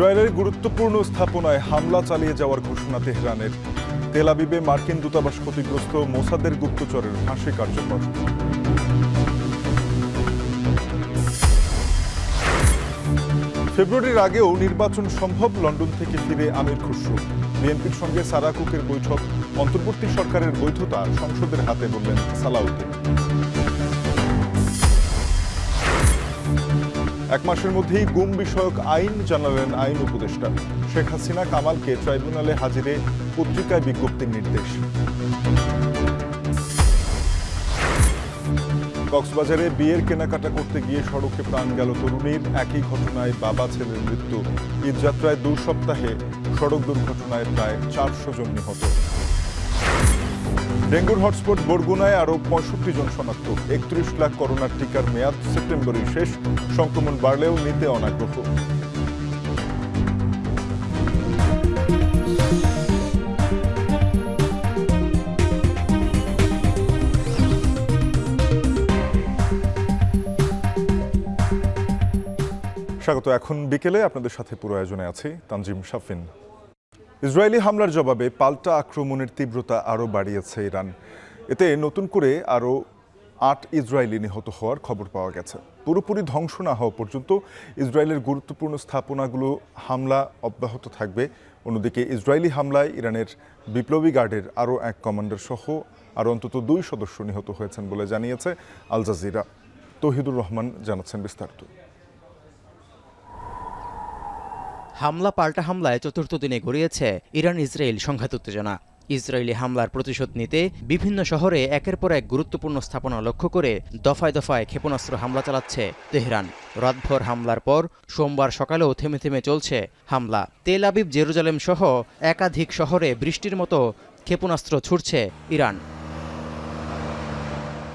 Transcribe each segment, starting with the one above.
ইসরায়েলের গুরুত্বপূর্ণ স্থাপনায় হামলা চালিয়ে যাওয়ার ঘোষণা তেহরানের। তেল আবিবে মার্কিন দূতাবাস ক্ষতিগ্রস্ত, মোসাদের গুপ্তচরের ফাঁসি কার্যকর। ফেব্রুয়ারির আগেও নির্বাচন সম্ভব, লন্ডন থেকে ফিরে আমির খুসরো। বিএনপির সঙ্গে সারা কুকের বৈঠক, অন্তর্বর্তী সরকারের বৈধতা সংসদের হাতে, বললেন সালাউদ্দিন। এক মাসের মধ্যেই গুম বিষয়ক আইন জানালেন আইন উপদেষ্টা। শেখ হাসিনা কামালকে ট্রাইব্যুনালে হাজিরে পত্রিকায় বিজ্ঞপ্তির নির্দেশ। কক্সবাজারে বিয়ের কেনাকাটা করতে গিয়ে সড়কে প্রাণ গেল তরুণীর। একই ঘটনায় বাবা ছেলের মৃত্যু। ঈদযাত্রায় 2 সপ্তাহে সড়ক দুর্ঘটনায় প্রায় 400 জন নিহত। ডেঙ্গুর হটস্পট বরগুনায় আরও 65 জন শনাক্ত। 31 লাখ করোনার টিকার মেয়াদ সেপ্টেম্বরেই শেষ। সংক্রমণ বাড়লেও নিতে অনাগ্রহ। স্বাগত। এখন বিকেলে আপনাদের সাথে পুরো আয়োজনে আছি তানজিম শাফিন। ইসরায়েলি হামলার জবাবে পাল্টা আক্রমণের তীব্রতা আরও বাড়িয়েছে ইরান। এতে নতুন করে আরও 8 ইসরায়েলি নিহত হওয়ার খবর পাওয়া গেছে। পুরোপুরি ধ্বংস না হওয়া পর্যন্ত ইসরায়েলের গুরুত্বপূর্ণ স্থাপনাগুলো হামলা অব্যাহত থাকবে। অন্যদিকে ইসরায়েলি হামলায় ইরানের বিপ্লবী গার্ডের আরও এক কমান্ডার সহ আরও অন্তত 2 সদস্য নিহত হয়েছেন বলে জানিয়েছে আল জাজিরা। তৌহিদুর রহমান জানাচ্ছেন বিস্তারিত। হামলা পাল্টা হামলায় চতুর্থ দিনে গড়িয়েছে ইরান ইসরায়েল সংঘাত উত্তেজনা। ইসরায়েলি হামলার প্রতিশোধ নিতে বিভিন্ন শহরে একের পর এক গুরুত্বপূর্ণ স্থাপনা লক্ষ্য করে দফায় দফায় ক্ষেপণাস্ত্র হামলা চালাচ্ছে তেহরান। রাতভর হামলার পর সোমবার সকালেও থেমে থেমে চলছে হামলা। তেল আবিব, জেরুজালেম সহ একাধিক শহরে বৃষ্টির মতো ক্ষেপণাস্ত্র ছুড়ছে ইরান।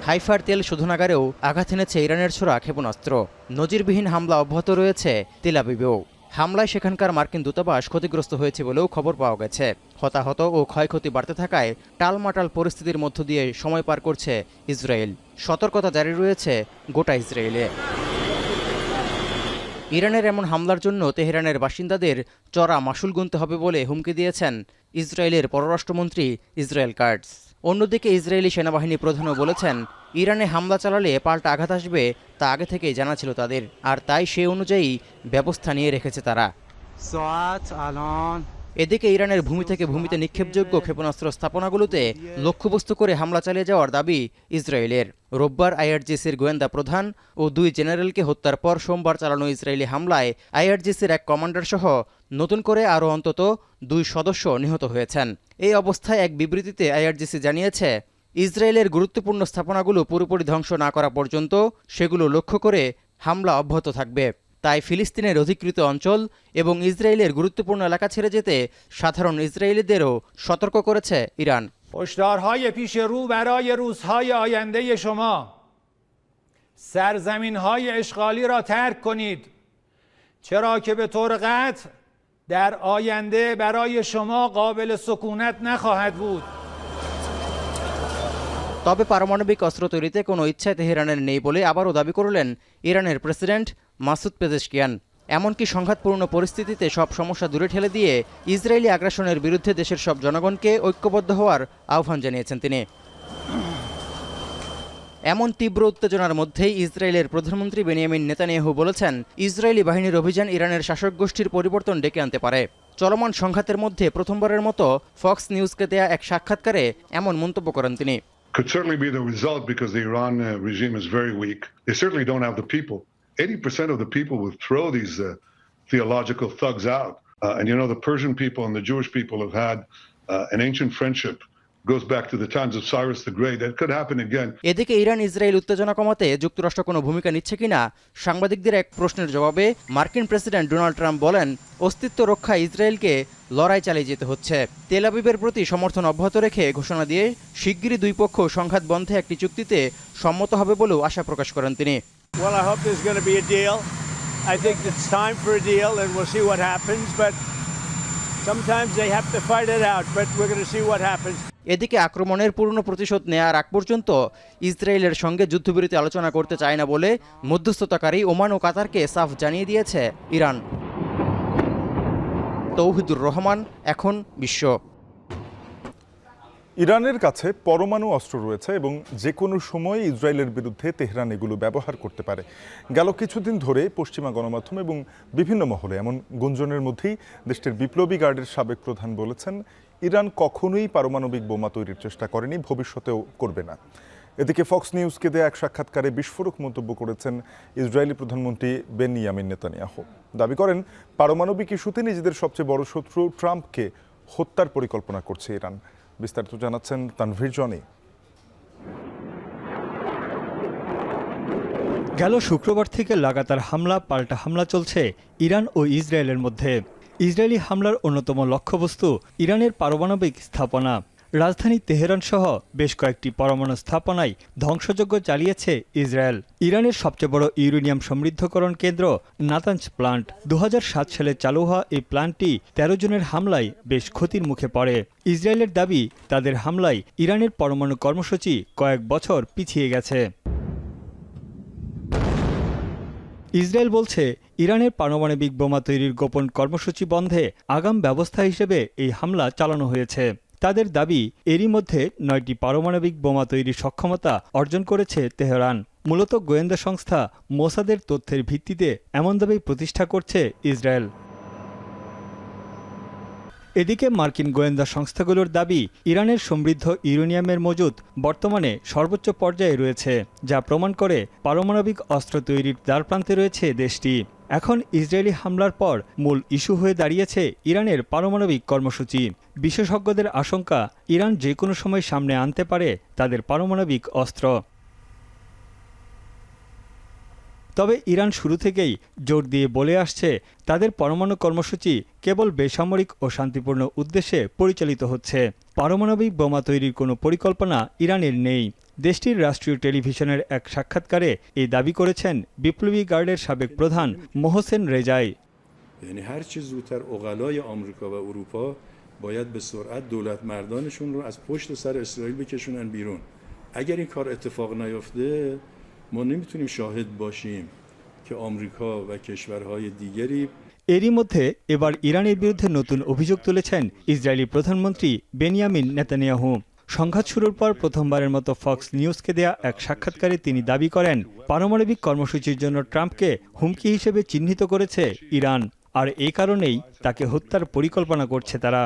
হাইফার তেল শোধনাগারেও আঘাত এনেছে ইরানের ছোড়া ক্ষেপণাস্ত্র। নজিরবিহীন হামলা অব্যাহত রয়েছে তেল আবিবেও। হামলায় সেখানকার মার্কিন দূতাবাস ক্ষতিগ্রস্ত হয়েছে বলেও খবর পাওয়া গেছে। হতাহত ও ক্ষয়ক্ষতি বাড়তে থাকায় টালমাটাল পরিস্থিতির মধ্য দিয়ে সময় পার করছে ইসরায়েল। সতর্কতা জারি রয়েছে গোটা ইসরায়েলে। ইরানের এমন হামলার জন্য তেহরানের বাসিন্দাদের চড়া মাশুল গুনতে হবে বলে হুমকি দিয়েছেন ইসরায়েলের পররাষ্ট্রমন্ত্রী ইসরায়েল কাটজ। অন্যদিকে ইসরায়েলি সেনাবাহিনী প্রধানও বলেছেন, ইরানে হামলা চালালে পাল্টা আঘাত আসবে তা আগে থেকেই জানা ছিল তাদের, আর তাই সে অনুযায়ী ব্যবস্থা নিয়ে রেখেছে তারা। এদিকে ইরানের ভূমি থেকে ভূমিতে নিক্ষেপযোগ্য ক্ষেপণাস্ত্র স্থাপনাগুলোতে লক্ষ্যবস্তু করে হামলা চালিয়ে যাওয়ার দাবি ইসরায়েলের। রোববার আইআরজিসির গোয়েন্দা প্রধান ও 2 জেনারেলকে হত্যার পর সোমবার চালানো ইসরায়েলি হামলায় আইআরজিসির এক কমান্ডার সহ নতুন করে আরও অন্তত 2 সদস্য নিহত হয়েছেন। এই অবস্থায় এক বিবৃতিতে আইআরজিসি জানিয়েছে, ইসরায়েলের গুরুত্বপূর্ণ স্থাপনাগুলো পুরোপুরি ধ্বংস না করা পর্যন্ত সেগুলো লক্ষ্য করে হামলা অব্যাহত থাকবে। তাই ফিলিস্তিনের অধিকৃত অঞ্চল এবং ইসরায়েলের গুরুত্বপূর্ণ এলাকা ছেড়ে যেতে সাধারণ ইসরায়েলিদেরও সতর্ক করেছে ইরান। هشدارهای پیش رو برای روزهای آینده شما سرزمین‌های اشغالی را ترک کنید چرا که به طور قطع در آینده برای شما قابل سکونت نخواهد بود। তবে পারমাণবিক অস্ত্র তৈরিতে কোনো ইচ্ছা তেহরানের নেই বলে আবারও দাবি করলেন ইরানের প্রেসিডেন্ট মাসুদ পেজেশকিয়ান। এমনকি সংঘাতপূর্ণ পরিস্থিতিতে সব সমস্যা দূরে ঠেলে দিয়ে ইসরায়েলি আগ্রাসনের বিরুদ্ধে দেশের সব জনগণকে ঐক্যবদ্ধ হওয়ার আহ্বান জানিয়েছেন তিনি। এমন তীব্র উত্তেজনার মধ্যেই ইসরায়েলের প্রধানমন্ত্রী বেনিয়ামিন নেতানিয়াহু বলেছেন, ইসরায়েলি বাহিনীর অভিযান ইরানের শাসক গোষ্ঠীর পরিবর্তন ডেকে আনতে পারে। চলমান সংঘাতের মধ্যে প্রথমবারের মতো ফক্স নিউজকে দেয়া এক সাক্ষাৎকারে এমন মন্তব্য করেন তিনি। Could certainly be the result because the Iran regime is very weak. They certainly don't have the people. 80% of the people will throw these theological thugs out. And you know, the Persian people and the Jewish people have had an ancient friendship. Goes back to the times of Cyrus the Great. That could happen again. এদিকে Iran Israel উত্তেজনা কমাতে যুক্তরাষ্ট্র কোনো ভূমিকা নিচ্ছে কিনা সাংবাদিকদের এক প্রশ্নের জবাবে মার্কিন প্রেসিডেন্ট ডোনাল্ড ট্রাম্প বলেন, অস্তিত্ব রক্ষায় ইসরায়েলকে লড়াই চালিয়ে যেতে হচ্ছে। তেল আবিবের প্রতি সমর্থন অব্যাহত রেখে ঘোষণা দিয়ে শিগগিরই 2 পক্ষ সংঘাত বন্ধে একটি চুক্তিতে সম্মত হবে বলেও আশা প্রকাশ করেন তিনি। Well, I hope there's going to be a deal. I think it's time for a deal and we'll see what happens, but sometimes they have to fight it out, but we're going to see what happens. এদিকে আক্রমণের পূর্ণ প্রতিশোধ নেয়ার আগ পর্যন্ত ইসরায়েলের সঙ্গে যুদ্ধবিরতি আলোচনা করতে চায় না বলে মধ্যস্থতাকারী ওমান ও কাতারকে সাফ জানিয়ে দিয়েছে ইরান। তৌহিদুর রহমান, এখন বিশ্ব। ইরানের কাছে পরমাণু অস্ত্র রয়েছে এবং যে কোনো সময় ইসরায়েলের বিরুদ্ধে তেহরান এগুলো ব্যবহার করতে পারে। গেল কিছুদিন ধরে পশ্চিমা গণমাধ্যম এবং বিভিন্ন মহলে এমন গুঞ্জনের মধ্যেই দেশটির বিপ্লবী গার্ডের সাবেক প্রধান বলেছেন, ইরান কখনোই পারমাণবিক বোমা তৈরির চেষ্টা করেনি, ভবিষ্যতেও করবে না। এদিকে ফক্স নিউজকে দেয়া এক সাক্ষাৎকারে বিস্ফোরক মন্তব্য করেছেন ইসরায়েলি প্রধানমন্ত্রী বেনিয়ামিন নেতানিয়াহু। দাবি করেন, পারমাণবিক ইস্যুতে নিজেদের সবচেয়ে বড় শত্রু ট্রাম্পকে হত্যার পরিকল্পনা করছে ইরান। বিস্তারিত জানাচ্ছেন তানভীর জনি। গেল শুক্রবার থেকে লাগাতার হামলা পাল্টা হামলা চলছে ইরান ও ইসরায়েলের মধ্যে। ইসরায়েলি হামলার অন্যতম লক্ষ্যবস্তু ইরানের পারমাণবিক স্থাপনা। রাজধানী তেহরান সহ বেশ কয়েকটি পরমাণু স্থাপনায় ধ্বংসযজ্ঞ চালিয়েছে ইসরায়েল। ইরানের সবচেয়ে বড় ইউরেনিয়াম সমৃদ্ধকরণ কেন্দ্র নাতানজ প্লান্ট। 2007 সালে চালু হওয়া এই প্লান্টটি 13 জনের হামলায় বেশ ক্ষতির মুখে পড়ে। ইসরায়েলের দাবি, তাদের হামলায় ইরানের পরমাণু কর্মসূচি কয়েক বছর পিছিয়ে গেছে। ইসরায়েল বলছে, ইরানের পারমাণবিক বোমা তৈরির গোপন কর্মসূচি বন্ধে আগাম ব্যবস্থা হিসেবে এই হামলা চালানো হয়েছে। তাদের দাবি, এরই মধ্যে 9টি পারমাণবিক বোমা তৈরির সক্ষমতা অর্জন করেছে তেহরান। মূলত গোয়েন্দা সংস্থা মোসাদের তথ্যের ভিত্তিতে এমন দাবি প্রতিষ্ঠা করছে ইসরায়েল। এদিকে মার্কিন গোয়েন্দা সংস্থাগুলোর দাবি, ইরানের সমৃদ্ধ ইউরেনিয়ামের মজুদ বর্তমানে সর্বোচ্চ পর্যায়ে রয়েছে, যা প্রমাণ করে পারমাণবিক অস্ত্র তৈরির দ্বারপ্রান্তে রয়েছে দেশটি। এখন ইসরায়েলি হামলার পর মূল ইস্যু হয়ে দাঁড়িয়েছে ইরানের পারমাণবিক কর্মসূচি। বিশেষজ্ঞদের আশঙ্কা, ইরান যে কোনো সময় সামনে আনতে পারে তাদের পারমাণবিক অস্ত্র। তবে ইরান শুরু থেকেই জোর দিয়ে বলে আসছে, তাদের পরমাণু কর্মসূচি কেবল বেসামরিক ও শান্তিপূর্ণ উদ্দেশ্যে পরিচালিত হচ্ছে। পারমাণবিক বোমা তৈরির কোনো পরিকল্পনা ইরানের নেই। দেশটির রাষ্ট্রীয় টেলিভিশনের এক সাক্ষাৎকারে এই দাবি করেছেন বিপ্লবী গার্ডের সাবেক প্রধান মোহসেন রেজাই। یعنی هر چه زودتر عقلای آمریکا و اروپا باید به سرعت دولت مردانشون رو از پشت سر اسرائیل بکشونن بیرون. اگر این کار اتفاق نیفته ما نمیتونیم شاهد باشیم که آمریکا و کشورهای دیگری এরই মধ্যে এবার ইরানের বিরুদ্ধে নতুন অভিযোগ তুলেছেন ইসরায়েলি প্রধানমন্ত্রী বেনিয়ামিন নেতানিয়াহু। সংঘাত শুরুর পর প্রথমবারের মতো ফক্স নিউজকে দেয়া এক সাক্ষাৎকারে তিনি দাবি করেন, পারমাণবিক কর্মসূচির জন্য ট্রাম্পকে হুমকি হিসেবে চিহ্নিত করেছে ইরান, আর এই কারণেই তাকে হত্যার পরিকল্পনা করছে তারা।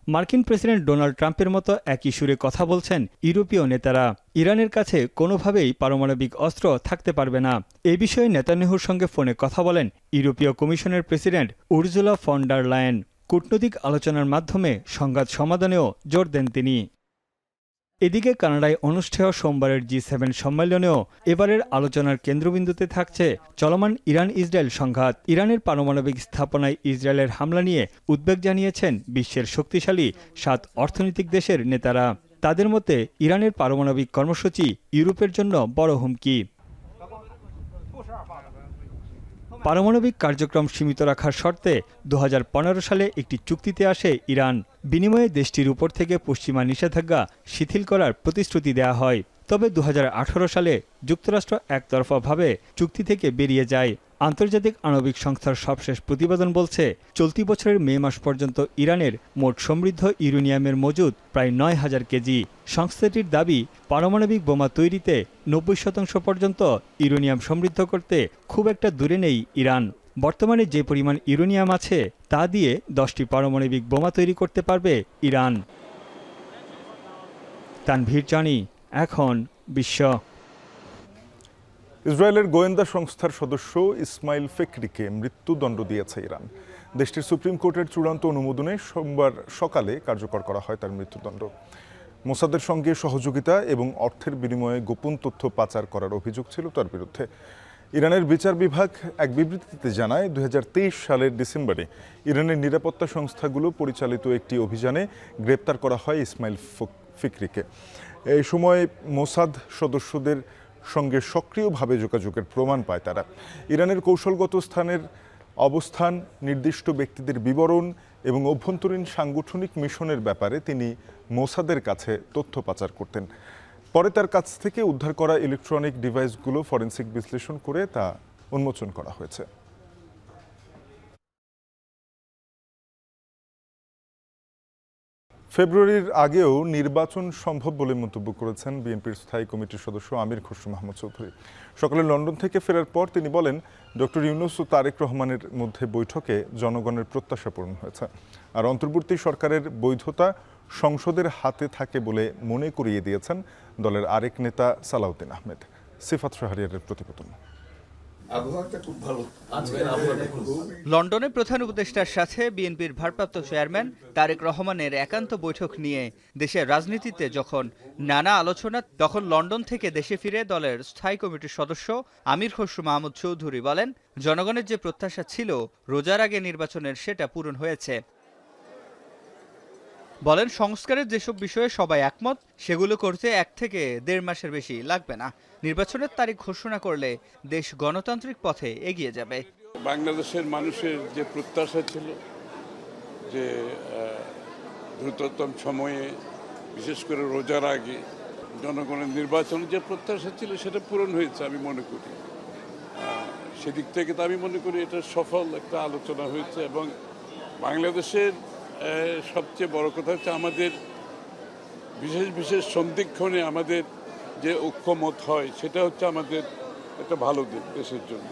মার্কিন প্রেসিডেন্ট ডোনাল্ড ট্রাম্পের মতো একই সুরে কথা বলছেন ইউরোপীয় নেতারা। ইরানের কাছে কোনোভাবেই পারমাণবিক অস্ত্র থাকতে পারবে না। এই বিষয়ে নেতানিয়াহুর সঙ্গে ফোনে কথা বলেন ইউরোপীয় কমিশনের প্রেসিডেন্ট উর্জুলা ফন ডার লায়েন। কূটনৈতিক আলোচনার মাধ্যমে সংঘাত সমাধানেও জোর দেন তিনি। এদিকে কানাডায় অনুষ্ঠেয় সোমবারের G7 সম্মেলনেও এবারের আলোচনার কেন্দ্রবিন্দুতে থাকছে চলমান ইরান ইসরায়েল সংঘাত। ইরানের পারমাণবিক স্থাপনায় ইসরায়েলের হামলা নিয়ে উদ্বেগ জানিয়েছেন বিশ্বের শক্তিশালী 7 অর্থনৈতিক দেশের নেতারা। তাদের মতে, ইরানের পারমাণবিক কর্মসূচি ইউরোপের জন্য বড় হুমকি। পারমাণবিক কার্যক্রম সীমিত রাখার শর্তে 2015 সালে একটি চুক্তিতে আসে ইরান। বিনিময়ে দেশটির উপর থেকে পশ্চিমা নিষেধাজ্ঞা শিথিল করার প্রতিশ্রুতি দেয়া হয়। তবে 2018 সালে যুক্তরাষ্ট্র একতরফাভাবে চুক্তি থেকে বেরিয়ে যায়। আন্তর্জাতিক আণবিক সংস্থার সবশেষ প্রতিবেদন বলছে, চলতি বছরের মে মাস পর্যন্ত ইরানের মোট সমৃদ্ধ ইউরেনিয়ামের মজুদ প্রায় 9000 কেজি। সংস্থাটির দাবি, পারমাণবিক বোমা তৈরিতে 90% পর্যন্ত ইউরেনিয়াম সমৃদ্ধ করতে খুব একটা দূরে নেই ইরান। বর্তমানে যে পরিমাণ ইউরেনিয়াম আছে তা দিয়ে 10টি পারমাণবিক বোমা তৈরি করতে পারবে ইরান। তানভীর জানি, এখন বিশ্ব। ইসরায়েলের গোয়েন্দা সংস্থার সদস্য ইসমাইল ফেকরিকে মৃত্যুদণ্ড দিয়েছে ইরান। দেশটির সুপ্রিম কোর্টের চূড়ান্ত অনুমোদনে সোমবার সকালে কার্যকর করা হয় তার মৃত্যুদণ্ড। মোসাদের সঙ্গে সহযোগিতা এবং অর্থের বিনিময়ে গোপন তথ্য পাচার করার অভিযোগ ছিল তার বিরুদ্ধে। ইরানের বিচার বিভাগ এক বিবৃতিতে জানায়, 2023 সালের ডিসেম্বরে ইরানের নিরাপত্তা সংস্থাগুলো পরিচালিত একটি অভিযানে গ্রেপ্তার করা হয় ইসমাইল ফিকরিকে। এই সময় মোসাদ সদস্যদের সঙ্গে সক্রিয়ভাবে যোগাযোগের প্রমাণ পায় তারা। ইরানের কৌশলগত স্থানের অবস্থান, নির্দিষ্ট ব্যক্তিদের বিবরণ এবং অভ্যন্তরীণ সাংগঠনিক মিশনের ব্যাপারে তিনি মোসাদের কাছে তথ্য পাচার করতেন। পরে তার কাছ থেকে উদ্ধার করা ইলেকট্রনিক ডিভাইসগুলো ফরেনসিক বিশ্লেষণ করে তা উন্মোচন করা হয়েছে। ফেব্রুয়ারির আগেও নির্বাচন সম্ভব বলে মন্তব্য করেছেন বিএনপির স্থায়ী কমিটির সদস্য আমির খসরু মাহমুদ চৌধুরী। সকালে লন্ডন থেকে ফেরার পর তিনি বলেন, ডক্টর ইউনূস ও তারেক রহমানের মধ্যে বৈঠকে জনগণের প্রত্যাশা পূরণ হয়েছে। আর অন্তর্বর্তী সরকারের বৈধতা সংসদের হাতে থাকে বলে মনে করিয়ে দিয়েছেন দলের আরেক নেতা সালাউদ্দিন আহমেদ। সিফাত শাহরিয়ারের প্রতিবেদন। লন্ডনে প্রধান উপদেষ্টার সাথে বিএনপির ভারপ্রাপ্ত চেয়ারম্যান তারেক রহমানের একান্ত বৈঠক নিয়ে দেশের রাজনীতিতে যখন নানা আলোচনা, তখন লন্ডন থেকে দেশে ফিরে দলের স্থায়ী কমিটির সদস্য আমির খসরু মাহমুদ চৌধুরী বলেন, জনগণের যে প্রত্যাশা ছিল রোজার আগে নির্বাচনের, সেটা পূরণ হয়েছে। বলেন, সংস্কারের যেসব বিষয়ে সবাই একমত, সেগুলো করতে 1 থেকে 1.5 মাসের বেশি লাগবে না। নির্বাচনের তারিখ ঘোষণা করলে দেশ গণতান্ত্রিক পথে এগিয়ে যাবে। বাংলাদেশের মানুষের যে প্রত্যাশা ছিল যে দ্রুততম সময়ে, বিশেষ করে রোজার আগে জনগণের নির্বাচনের যে প্রত্যাশা ছিল, সেটা পূরণ হয়েছে আমি মনে করি। সেদিক থেকে তো আমি মনে করি এটা সফল একটা আলোচনা হয়েছে। এবং বাংলাদেশের সবচেয়ে বড় কথা হচ্ছে আমাদের বিশেষ বিশেষ সন্ধিক্ষণে আমাদের যে ঐক্যমত হয়, সেটা হচ্ছে আমাদের একটা ভালো দিক দেশের জন্য।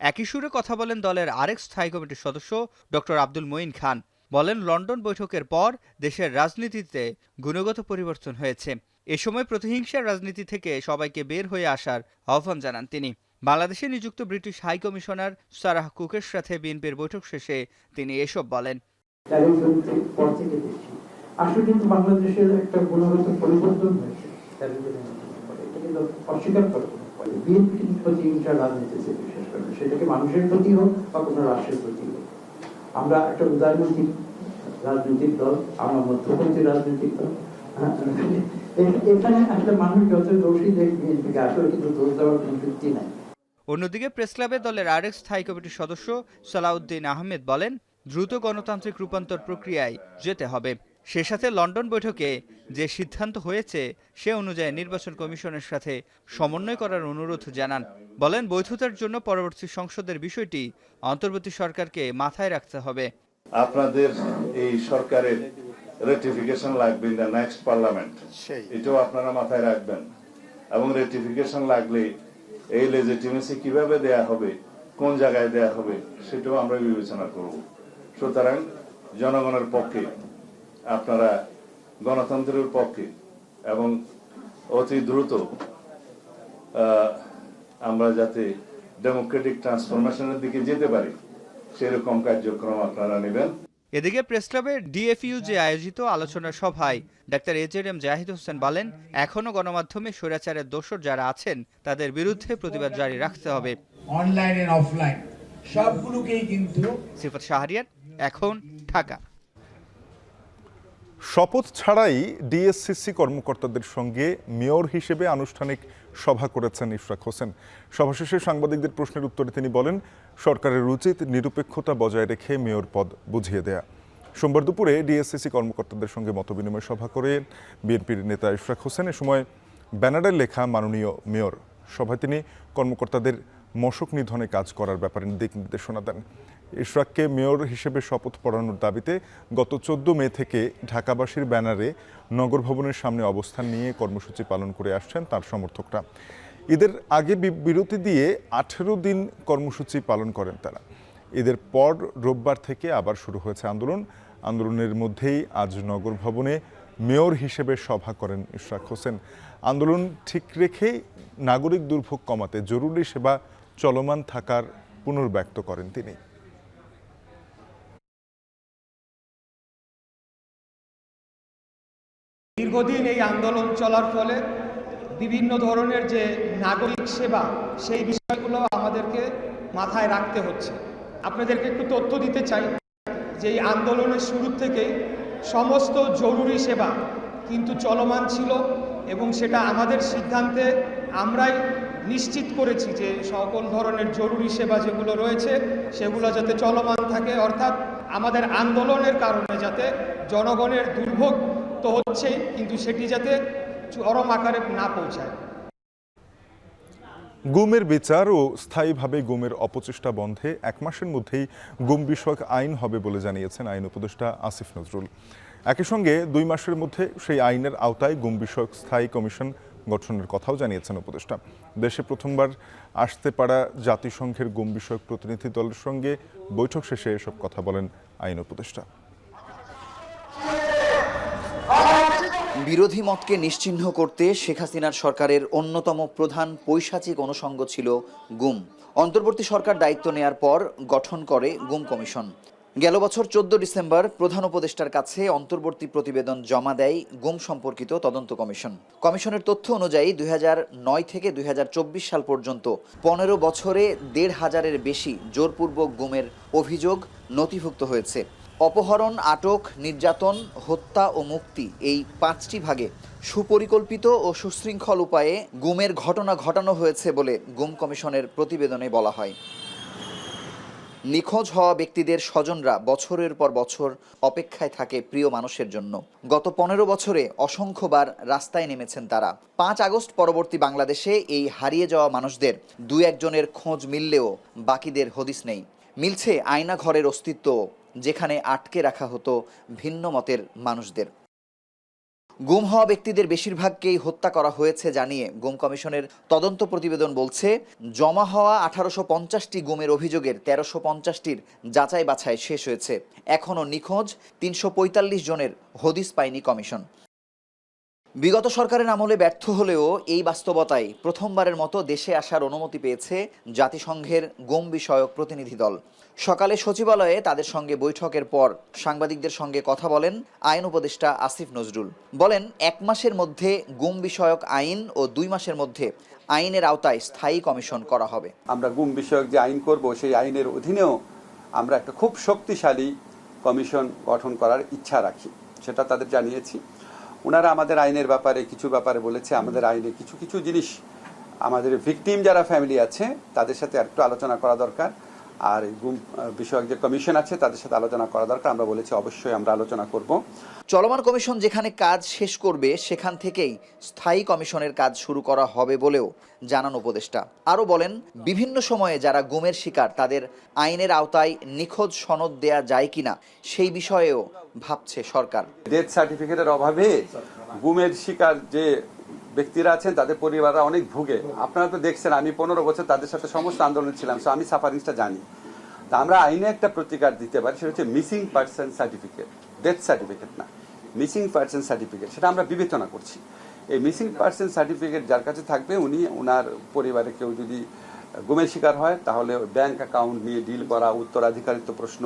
একই সুরে কথা বলেন দলের আরেক স্থায়ী কমিটির সদস্য ডক্টর আব্দুল মঈন খান। বলেন, লন্ডন বৈঠকের পর দেশের রাজনীতিতে গুণগত পরিবর্তন হয়েছে। এ সময় প্রতিহিংসার রাজনীতি থেকে সবাইকে বের হয়ে আসার আহ্বান জানান তিনি। বাংলাদেশে নিযুক্ত ব্রিটিশ হাই কমিশনার সারাহ কুকের সাথে বিএনপির বৈঠক শেষে তিনি এসব বলেন। আসলে কিন্তু বাংলাদেশের একটা গুণগত পরিবর্তন হয়েছে, অস্বীকার করে বিএনপি কিন্তু প্রতিহিংসার রাজনীতিতে বিশেষ করে, সেটাকে মানুষের প্রতি হোক বা কোনো রাষ্ট্রের প্রতি হোক। আমরা একটা উদারনৈতিক রাজনৈতিক দল, আমরা মধ্যপন্থী রাজনৈতিক দল। এখানে আসলে মানুষ যত দোষী দেখ বিএনপিকে, আসলে কিন্তু দোষ দেওয়ার কোনো যুক্তি নাই। অন্যদিকে প্রেস ক্লাবে দলের আরেক স্থায়ী কমিটির সদস্য সালাউদ্দিন আহমেদ বলেন, দ্রুত গণতান্ত্রিক রূপান্তর প্রক্রিয়ায় যেতে হবে। সে সাথে লন্ডন বৈঠকে যে সিদ্ধান্ত হয়েছে, সে অনুযায়ী নির্বাচন কমিশনের সাথে সমন্বয় করার অনুরোধ জানান। বলেন, বৈধতার জন্য পরবর্তী সংসদের বিষয়টি অন্তর্বর্তী সরকারকে মাথায় রাখতে হবে। আপনাদের এই সরকারের রেটিফিকেশন লাগবে ইন দ্য নেক্সট পার্লামেন্ট, এটাও আপনারা মাথায় রাখবেন। এবং রেটিফিকেশন লাগলে এই লেজিটিমেসি কিভাবে দেয়া হবে, কোন জায়গায় দেয়া হবে, সেটাও আমরা বিবেচনা করব। সুতরাং জনগণের পক্ষে, আপনারা গণতন্ত্রের পক্ষে এবং অতি দ্রুত আমরা যাতে ডেমোক্রেটিক ট্রান্সফরমেশনের দিকে যেতে পারি, সেরকম কার্যক্রম আপনারা নেবেন। এদিকে প্রেস ক্লাবের ডিএফইউজে আয়োজিত আলোচনা সভায় ডাক্তার এজেডএম জাহিদ হোসেন বলেন, এখনো গণমাধ্যমে স্বৈরাচারের দোষর যারা আছেন, তাদের বিরুদ্ধে প্রতিবাদ জারি রাখতে হবে। অনলাইন এন্ড অফলাইন সবগুলোকেই কিন্তু। সিফাত শাহরিয়ার, এখন ঢাকা। শপথ ছাড়াই ডিএসসিসি কর্মকর্তাদের সঙ্গে মেয়র হিসেবে আনুষ্ঠানিক সভা করেছেন ইশরাক হোসেন। সভা শেষে সাংবাদিকদের প্রশ্নের উত্তরে তিনি বলেন, সরকারের উচিত নিরপেক্ষতা বজায় রেখে মেয়র পদ বুঝিয়ে দেয়া। সোমবার দুপুরে ডিএসসিসি কর্মকর্তাদের সঙ্গে মতবিনিময় সভা করে বিএনপির নেতা ইশরাক হোসেন। এ সময় ব্যানারে লেখা মাননীয় মেয়র। সভায় তিনি কর্মকর্তাদের মশক নিধনে কাজ করার ব্যাপারে দিক নির্দেশনা দেন। ইশরাককে মেয়র হিসেবে শপথ পড়ানোর দাবিতে গত 14 মে থেকে ঢাকাবাসীর ব্যানারে নগর ভবনের সামনে অবস্থান নিয়ে কর্মসূচি পালন করে আসছেন তার সমর্থকরা। ঈদের আগে বিরতি দিয়ে 18 দিন কর্মসূচি পালন করেন তারা। ঈদের পর রোববার থেকে আবার শুরু হয়েছে আন্দোলন। আন্দোলনের মধ্যেই আজ নগর ভবনে মেয়র হিসেবে সভা করেন ইশরাক হোসেন। আন্দোলন ঠিক রেখে নাগরিক দুর্ভোগ কমাতে জরুরি সেবা চলমান থাকার পুনর্ব্যক্ত করেন তিনি। দীর্ঘদিন এই আন্দোলন চলার ফলে বিভিন্ন ধরনের যে নাগরিক সেবা, সেই বিষয়গুলো আমাদেরকে মাথায় রাখতে হচ্ছে। আপনাদেরকে একটু তথ্য দিতে চাই যে এই আন্দোলনের শুরু থেকেই সমস্ত জরুরি সেবা কিন্তু চলমান ছিল, এবং সেটা আমাদের সিদ্ধান্তে আমরাই নিশ্চিত করেছি যে সকল ধরনের জরুরি সেবা যেগুলো রয়েছে সেগুলো যাতে চলমান থাকে। অর্থাৎ আমাদের আন্দোলনের কারণে যাতে জনগণের দুর্ভোগ তো হচ্ছেই, কিন্তু সেটি যাতে চরম আকারে না পৌঁছায়। গুমের বিচার ও স্থায়ীভাবে গুমের অপচেষ্টা বন্ধে 1 মাসের মধ্যেই গুম বিষয়ক আইন হবে বলে জানিয়েছেন আইন উপদেষ্টা আসিফ নজরুল। একই সঙ্গে 2 মাসের মধ্যে সেই আইনের আওতায় গুম বিষয়ক স্থায়ী কমিশন গঠনের কথাও জানিয়েছেন উপদেষ্টা। দেশে প্রথমবার আসতে পারা জাতিসংঘের গুম বিষয়ক প্রতিনিধি দলের সঙ্গে বৈঠক শেষে এসব কথা বলেন আইন উপদেষ্টা। বিরোধী মতকে নিশ্চিহ্ন করতে শেখ হাসিনার সরকারের অন্যতম প্রধান পৈশাচিক অনুষঙ্গ ছিল গুম। অন্তর্বর্তী সরকার দায়িত্ব নেয়ার পর গঠন করে গুম কমিশন। গেল বছর 14 ডিসেম্বর প্রধান উপদেষ্টার কাছে অন্তর্বর্তী প্রতিবেদন জমা দেয় গুম সম্পর্কিত তদন্ত কমিশন। কমিশনের তথ্য অনুযায়ী 2009 থেকে 2024 সাল পর্যন্ত 15 বছরে 1,500-এর বেশি জোরপূর্বক গুমের অভিযোগ নথিভুক্ত হয়েছে। অপহরণ, আটক, নির্যাতন, হত্যা ও মুক্তি এই 5টি ভাগে সুপরিকল্পিত ও সুশৃঙ্খল উপায়ে গুমের ঘটনা ঘটানো হয়েছে বলে গুম কমিশনের প্রতিবেদনে বলা হয়। নিখোঁজ হওয়া ব্যক্তিদের স্বজনরা বছরের পর বছর অপেক্ষায় থাকে প্রিয় মানুষের জন্য। গত 15 বছরে অসংখ্যবার রাস্তায় নেমেছেন তারা। 5 আগস্ট পরবর্তী বাংলাদেশে এই হারিয়ে যাওয়া মানুষদের 2-1 জনের খোঁজ মিললেও বাকিদের হদিস নেই। মিলছে আয়না ঘরের অস্তিত্ব, যেখানে আটকে রাখা হতো ভিন্ন মতের মানুষদের। গুম হওয়া ব্যক্তিদের বেশিরভাগকেই হত্যা করা হয়েছে জানিয়ে গুম কমিশনের তদন্ত প্রতিবেদন বলছে, জমা হওয়া 1850টি গুমের অভিযোগের 1350টির যাচাই বাছাই শেষ হয়েছে। এখনও নিখোঁজ 345 জনের হদিস পায়নি কমিশন। বিগত সরকারের আমলে ব্যর্থ হলেও এই বাস্তবতায় প্রথমবারের মতো দেশে আসার অনুমতি পেয়েছে জাতিসংঘের গুম বিষয়ক প্রতিনিধি দল। সকালে সচিবালয়ে তাদের সঙ্গে বৈঠকের পর সাংবাদিকদের সঙ্গে কথা বলেন আইন উপদেষ্টা আসিফ নজরুল। বলেন, 1 মাসের মধ্যে গুম বিষয়ক আইন ও 2 মাসের মধ্যে আইনের আওতায় স্থায়ী কমিশন করা হবে। আমরা গুম বিষয়ক যে আইন করব, সেই আইনের অধীনেও আমরা একটা খুব শক্তিশালী কমিশন গঠন করার ইচ্ছা রাখি, সেটা তাদের জানিয়েছি। ওনারা আমাদের আইনের ব্যাপারে কিছু ব্যাপারে বলেছে, আমাদের আইনে কিছু কিছু জিনিস আমাদের ভিকটিম যারা ফ্যামিলি আছে তাদের সাথে একটু আলোচনা করা দরকার, আর গুম বিষয়ক যে কমিশন আছে তাদের সাথে আলোচনা করা দরকার। আমরা বলেছি অবশ্যই আমরা আলোচনা করব। চলমান কমিশন যেখানে কাজ শেষ করবে সেখান থেকেই স্থায়ী কমিশনের কাজ শুরু করা হবে বলেও জানান উপদেষ্টা। আরও বলেন, বিভিন্ন সময়ে যারা গুমের শিকার তাদের আইনের আওতায় নিখোঁজ সনদ দেয়া যায় কিনা সেই বিষয়েও ভাবছে সরকার। ডেথ সার্টিফিকেটের অভাবে গুমের শিকার যে ব্যক্তিরা আছেন তাদের পরিবাররা অনেক ভুগে। আপনারা তো দেখছেন, আমি 15 বছর তাদের সাথে সমস্ত আন্দোলন ছিলাম, সো আমি সাফারিংসটা জানি। তা আমরা আইনে একটা প্রতিকার দিতে পারি, সেটা হচ্ছে missing person certificate, death certificate না, মিসিং পার্সন সার্টিফিকেট। সেটা আমরা বিবেচনা করছি। এই মিসিং পার্সন সার্টিফিকেট যার কাছে থাকবে, উনি ওনার পরিবারে কেউ যদি গুমের শিকার হয় তাহলে ব্যাংক অ্যাকাউন্ট নিয়ে ডিল করা, উত্তরাধিকারিত্ব প্রশ্ন,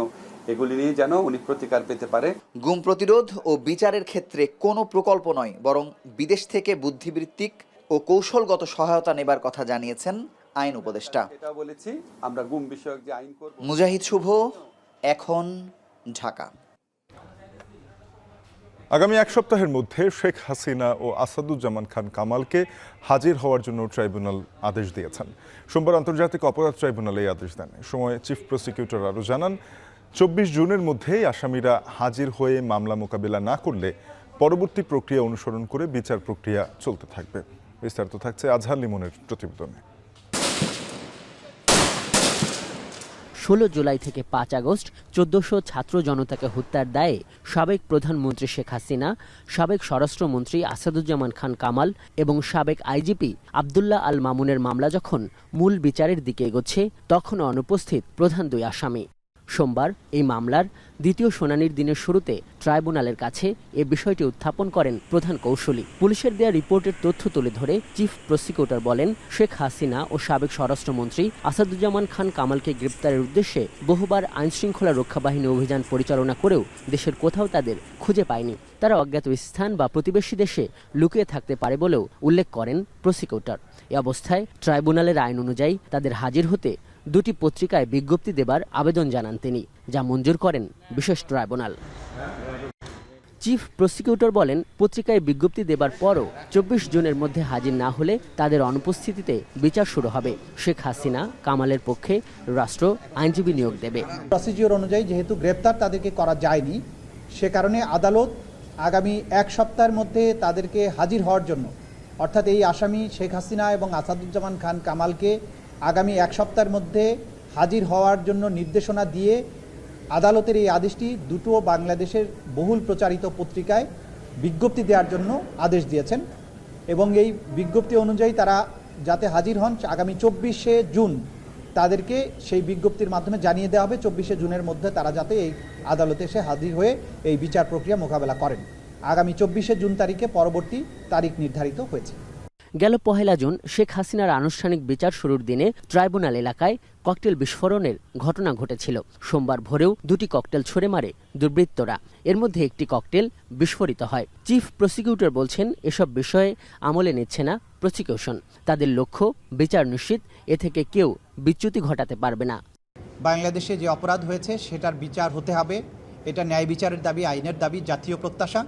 এগুলি নিয়ে যেন উনি প্রতিকার পেতে পারে। গুম প্রতিরোধ ও বিচারের ক্ষেত্রে কোনো প্রকল্প নয়, বরং বিদেশ থেকে বুদ্ধিবৃত্তিক ও কৌশলগত সহায়তা নেবার কথা জানিয়েছেন আইন উপদেষ্টা। এটা বলেছি আমরা গুম বিষয়ক যে আইন করব। মুজাহিদ শুভ, এখন, ঢাকা। আগামী 1 সপ্তাহের মধ্যে শেখ হাসিনা ও আসাদুজ্জামান খান কামালকে হাজির হওয়ার জন্য ট্রাইব্যুনাল আদেশ দিয়েছেন। সোমবার আন্তর্জাতিক অপরাধ ট্রাইব্যুনাল এই আদেশ দেন। সময় চিফ প্রসিকিউটর আরও জানান, 24 জুনের মধ্যেই আসামিরা হাজির হয়ে মামলা মোকাবিলা না করলে পরবর্তী প্রক্রিয়া অনুসরণ করে বিচার প্রক্রিয়া চলতে থাকবে। বিস্তারিত থাকছে আজহার লিমনের প্রতিবেদনে। 16 জুলাই থেকে 5 আগস্ট 1400 ছাত্র জনতাকে হত্যার দায়ে সাবেক প্রধানমন্ত্রী শেখ হাসিনা, সাবেক স্বরাষ্ট্রমন্ত্রী আসাদুজ্জামান খান কামাল এবং সাবেক আইজিপি আব্দুল্লাহ আল মামুনের মামলা যখন মূল বিচারের দিকে এগোচ্ছে, তখনও অনুপস্থিত প্রধান 2 আসামি। সোমবার এই মামলার দ্বিতীয় শুনানির দিনের শুরুতে ট্রাইব্যুনালের কাছে এ বিষয়টি উত্থাপন করেন প্রধান কৌঁসুলি। পুলিশের দেয়া রিপোর্টের তথ্য তুলে ধরে চিফ প্রসিকিউটর বলেন, শেখ হাসিনা ও সাবেক স্বরাষ্ট্রমন্ত্রী আসাদুজ্জামান খান কামালকে গ্রেপ্তারের উদ্দেশ্যে বহুবার আইনশৃঙ্খলা রক্ষা বাহিনী অভিযান পরিচালনা করেও দেশের কোথাও তাদের খুঁজে পায়নি। তারা অজ্ঞাত স্থান বা প্রতিবেশী দেশে লুকিয়ে থাকতে পারে বলেও উল্লেখ করেন প্রসিকিউটর। এ অবস্থায় ট্রাইব্যুনালের আইন অনুযায়ী তাদের হাজির হতে 2টি পত্রিকায় বিজ্ঞপ্তি দেবার আবেদন জানান তিনি, যা মঞ্জুর করেন বিশেষ ট্রাইব্যুনাল। চিফ প্রসিকিউটর বলেন, পত্রিকায় বিজ্ঞপ্তি দেবার পরও 24 জুনের মধ্যে হাজির না হলে তাদের অনুপস্থিতিতে বিচার শুরু হবে। শেখ হাসিনা কামালের পক্ষে রাষ্ট্র আইনজীবী নিয়োগ দেবে। প্রসিডিওর অনুযায়ী যেহেতু গ্রেপ্তার তাদেরকে করা যায়নি, সে কারণে আদালত আগামী 1 সপ্তাহের মধ্যে তাদেরকে হাজির হওয়ার জন্য, অর্থাৎ এই আসামি শেখ হাসিনা এবং আসাদুজ্জামান খান কামালকে আগামী 1 সপ্তাহের মধ্যে হাজির হওয়ার জন্য নির্দেশনা দিয়ে আদালতের এই আদেশটি দুটো বাংলাদেশের বহুল প্রচারিত পত্রিকায় বিজ্ঞপ্তি দেওয়ার জন্য আদেশ দিয়েছেন এবং এই বিজ্ঞপ্তি অনুযায়ী তারা যাতে হাজির হন আগামী 24শে জুন তাদেরকে সেই বিজ্ঞপ্তির মাধ্যমে জানিয়ে দেওয়া হবে 24শে জুনের মধ্যে তারা যাতে এই আদালতে এসে হাজির হয়ে এই বিচার প্রক্রিয়া মোকাবেলা করেন। আগামী 24শে জুন তারিখে পরবর্তী তারিখ নির্ধারিত হয়েছে। গেল 1 জুন শেখ হাসিনার আনুষ্ঠানিক বিচার শুরুর দিনে ট্রাইব্যুনাল এলাকায় ককটেল বিস্ফোরণের ঘটনা ঘটেছিল। সোমবার ভোরেও 2টি ককটেল ছুড়ে মারে দুর্বৃত্তরা। এর মধ্যে একটি ককটেল বিস্ফোরিত হয়। চিফ প্রসিকিউটর বলছেন এসব বিষয়ে আমলে নিচ্ছে না প্রসিকিউশন। তাদের লক্ষ্য বিচার নিশ্চিত, এ থেকে কেউ বিচ্যুতি ঘটাতে পারবে না। বাংলাদেশে যে অপরাধ হয়েছে সেটার বিচার হতে হবে, এটা ন্যায় বিচারের দাবি, আইনের দাবি, জাতীয় প্রত্যাশা।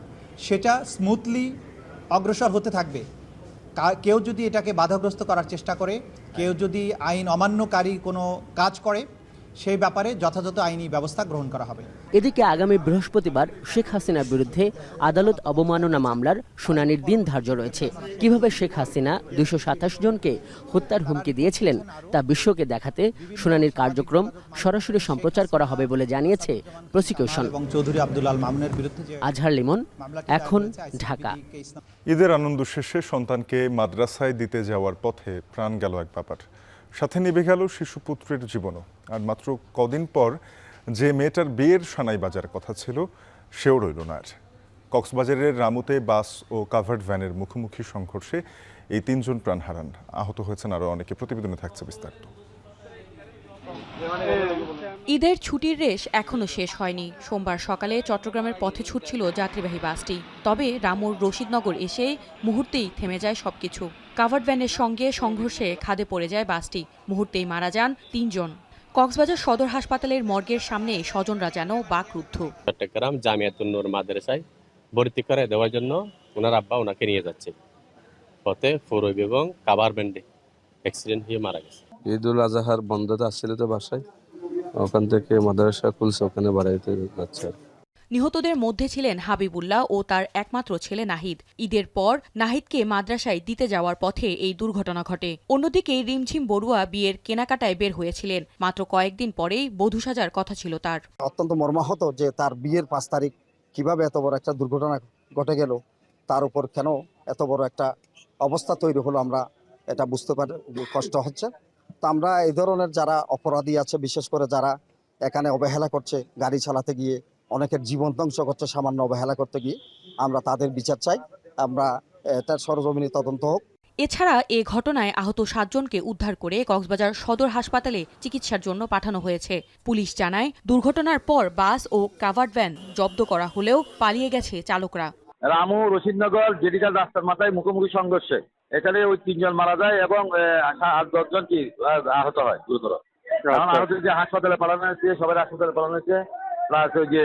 সেটা স্মুথলি অগ্রসর হতে থাকবে। কেউ যদি এটাকে বাধাগ্রস্ত করার চেষ্টা করে, কেউ যদি আইন অমান্যকারী কোনো কাজ করে, সেই ব্যাপারে যথাযথ আইনি ব্যবস্থা গ্রহণ করা হবে। এদিকে আগামী বৃহস্পতিবার শেখ হাসিনার বিরুদ্ধে আদালত অবমাননা মামলার শুনানির দিন ধার্য রয়েছে। কিভাবে শেখ হাসিনা 227 জনকে হত্যার হুমকি দিয়েছিলেন তা বিশ্বকে দেখাতে শুনানির কার্যক্রম সরাসরি সম্প্রচার করা হবে বলে জানিয়েছে প্রসিকিউশন। এবং চৌধুরী আব্দুল আল মামুনের বিরুদ্ধে আজহার লিমন, এখন, ঢাকা। ঈদের আনন্দ শেষে সন্তানকে মাদ্রাসায় দিতে যাওয়ার পথে প্রাণ গেল এক বাবার, সাথে নিভে গেল শিশুপুত্রের জীবনও। আর মাত্র কদিন পর যে মেয়েটার বিয়ের সানাই বাজার কথা ছিল সেও রইল না আর। কক্সবাজারের রামুতে বাস ও কাভার্ড ভ্যানের মুখোমুখি সংঘর্ষে এই 3 জন প্রাণ হারান, আহত হয়েছেন আরও অনেকে। প্রতিবেদনে থাকছে বিস্তারিত। ঈদের ছুটির রেশ এখনো শেষ হয়নি। সোমবার সকালে চট্টগ্রামের পথে ছুটছিল যাত্রীবাহী বাসটি। তবে রামুর রশিদনগর এসে মুহূর্তেই থেমে যায় সবকিছু। কাভার্ড ভ্যানের সঙ্গে সংঘর্ষে খাদে পড়ে যায় বাসটি। মুহূর্তেই মারা যান 3 জন। কক্সবাজার সদর হাসপাতালের মর্গের সামনে স্বজনরা যেন বাকরুদ্ধ। চট্টগ্রাম জামিয়াতুন নূর মাদ্রাসায় ভর্তি করে দেওয়ার জন্য ওনার আব্বা ওনাকে নিয়ে যাচ্ছে, পথে ফোরব এবং কাভার ভ্যানে অ্যাক্সিডেন্ট হয়ে মারা গেছে। ঈদুল আজহার বন্ধতে আসছিল তো বাসায়, ওখান থেকে মাদ্রাসা খুলছে, ওখানে বাড়াইতে যাচ্ছে। নিহতদের মধ্যে ছিলেন হাবিবুল্লাহ ও তার একমাত্র ছেলে নাহিদ। ঈদের পর নাহিদকে মাদ্রাসায় দিতে যাওয়ার পথে এই দুর্ঘটনা ঘটে। অন্যদিকে রিমঝিম বড়ুয়া বিয়ের কেনাকাটায় বের হয়েছিলেন। মাত্র কয়েকদিন পরেই বধূ সাজার কথা ছিল তার। অত্যন্ত মর্মাহত যে তার বিয়ের 5 তারিখ কিভাবে এত বড় একটা দুর্ঘটনা ঘটে গেল, তার উপর কেন এত বড় একটা অবস্থা তৈরি হলো, আমরা এটা বুঝতে পারি, কষ্ট হচ্ছে। তো আমরা এই ধরনের যারা অপরাধী আছে, বিশেষ করে যারা এখানে অবহেলা করছে, গাড়ি চালাতে গিয়ে অনেকের জীবন ধ্বংস করছে সামান্য অবহেলা করতে গিয়ে, আমরা তাদের বিচার চাই। আমরা এটার সরজমিনে তদন্ত হোক। এছাড়া এ ঘটনায় আহত 7 জনকে উদ্ধার করে কক্সবাজার সদর হাসপাতালে চিকিৎসার জন্য পাঠানো হয়েছে। পুলিশ জানায়, দুর্ঘটনার পর বাস ও কাভার্ড ভ্যান জব্দ করা হলেও পালিয়ে গেছে চালকরা। রামু রশিদনগর জেডিকাল রাস্তার মাথায় মুখোমুখি সংঘর্ষে এখানে ওই 3 জন মারা যায় এবং 8-10 জন কি আহত হয় গুরুতর। কারণ আহত যে হাসপাতালে পাঠানো হয়েছে, সবাই হাসপাতালে পাঠানো হয়েছে, প্লাস ওই যে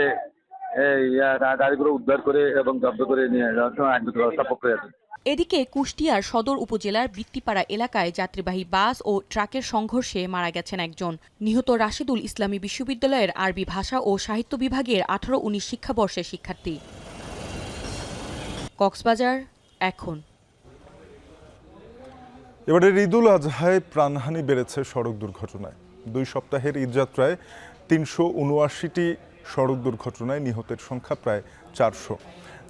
গাড়িগুলো উদ্ধার করে এবং জব্দ করে নিয়ে যাওয়ার সময় আইনগত ব্যবস্থা প্রক্রিয়া আছে। এদিকে কুষ্টিয়ার সদর উপজেলার বৃত্তিপাড়া এলাকায় যাত্রীবাহী বাস ও ট্রাকের সংঘর্ষে মারা গেছেন একজন। নিহত রাশিদুল ইসলামী বিশ্ববিদ্যালয়ের আরবি ভাষা ও সাহিত্য বিভাগের 18-19 শিক্ষাবর্ষের শিক্ষার্থী। কক্সবাজার, এখন। এবারের ঈদুল আজহায় প্রাণহানি বেড়েছে সড়ক দুর্ঘটনায়। 2 সপ্তাহের ঈদযাত্রায় 379টি সড়ক দুর্ঘটনায় নিহতের সংখ্যা প্রায় 400,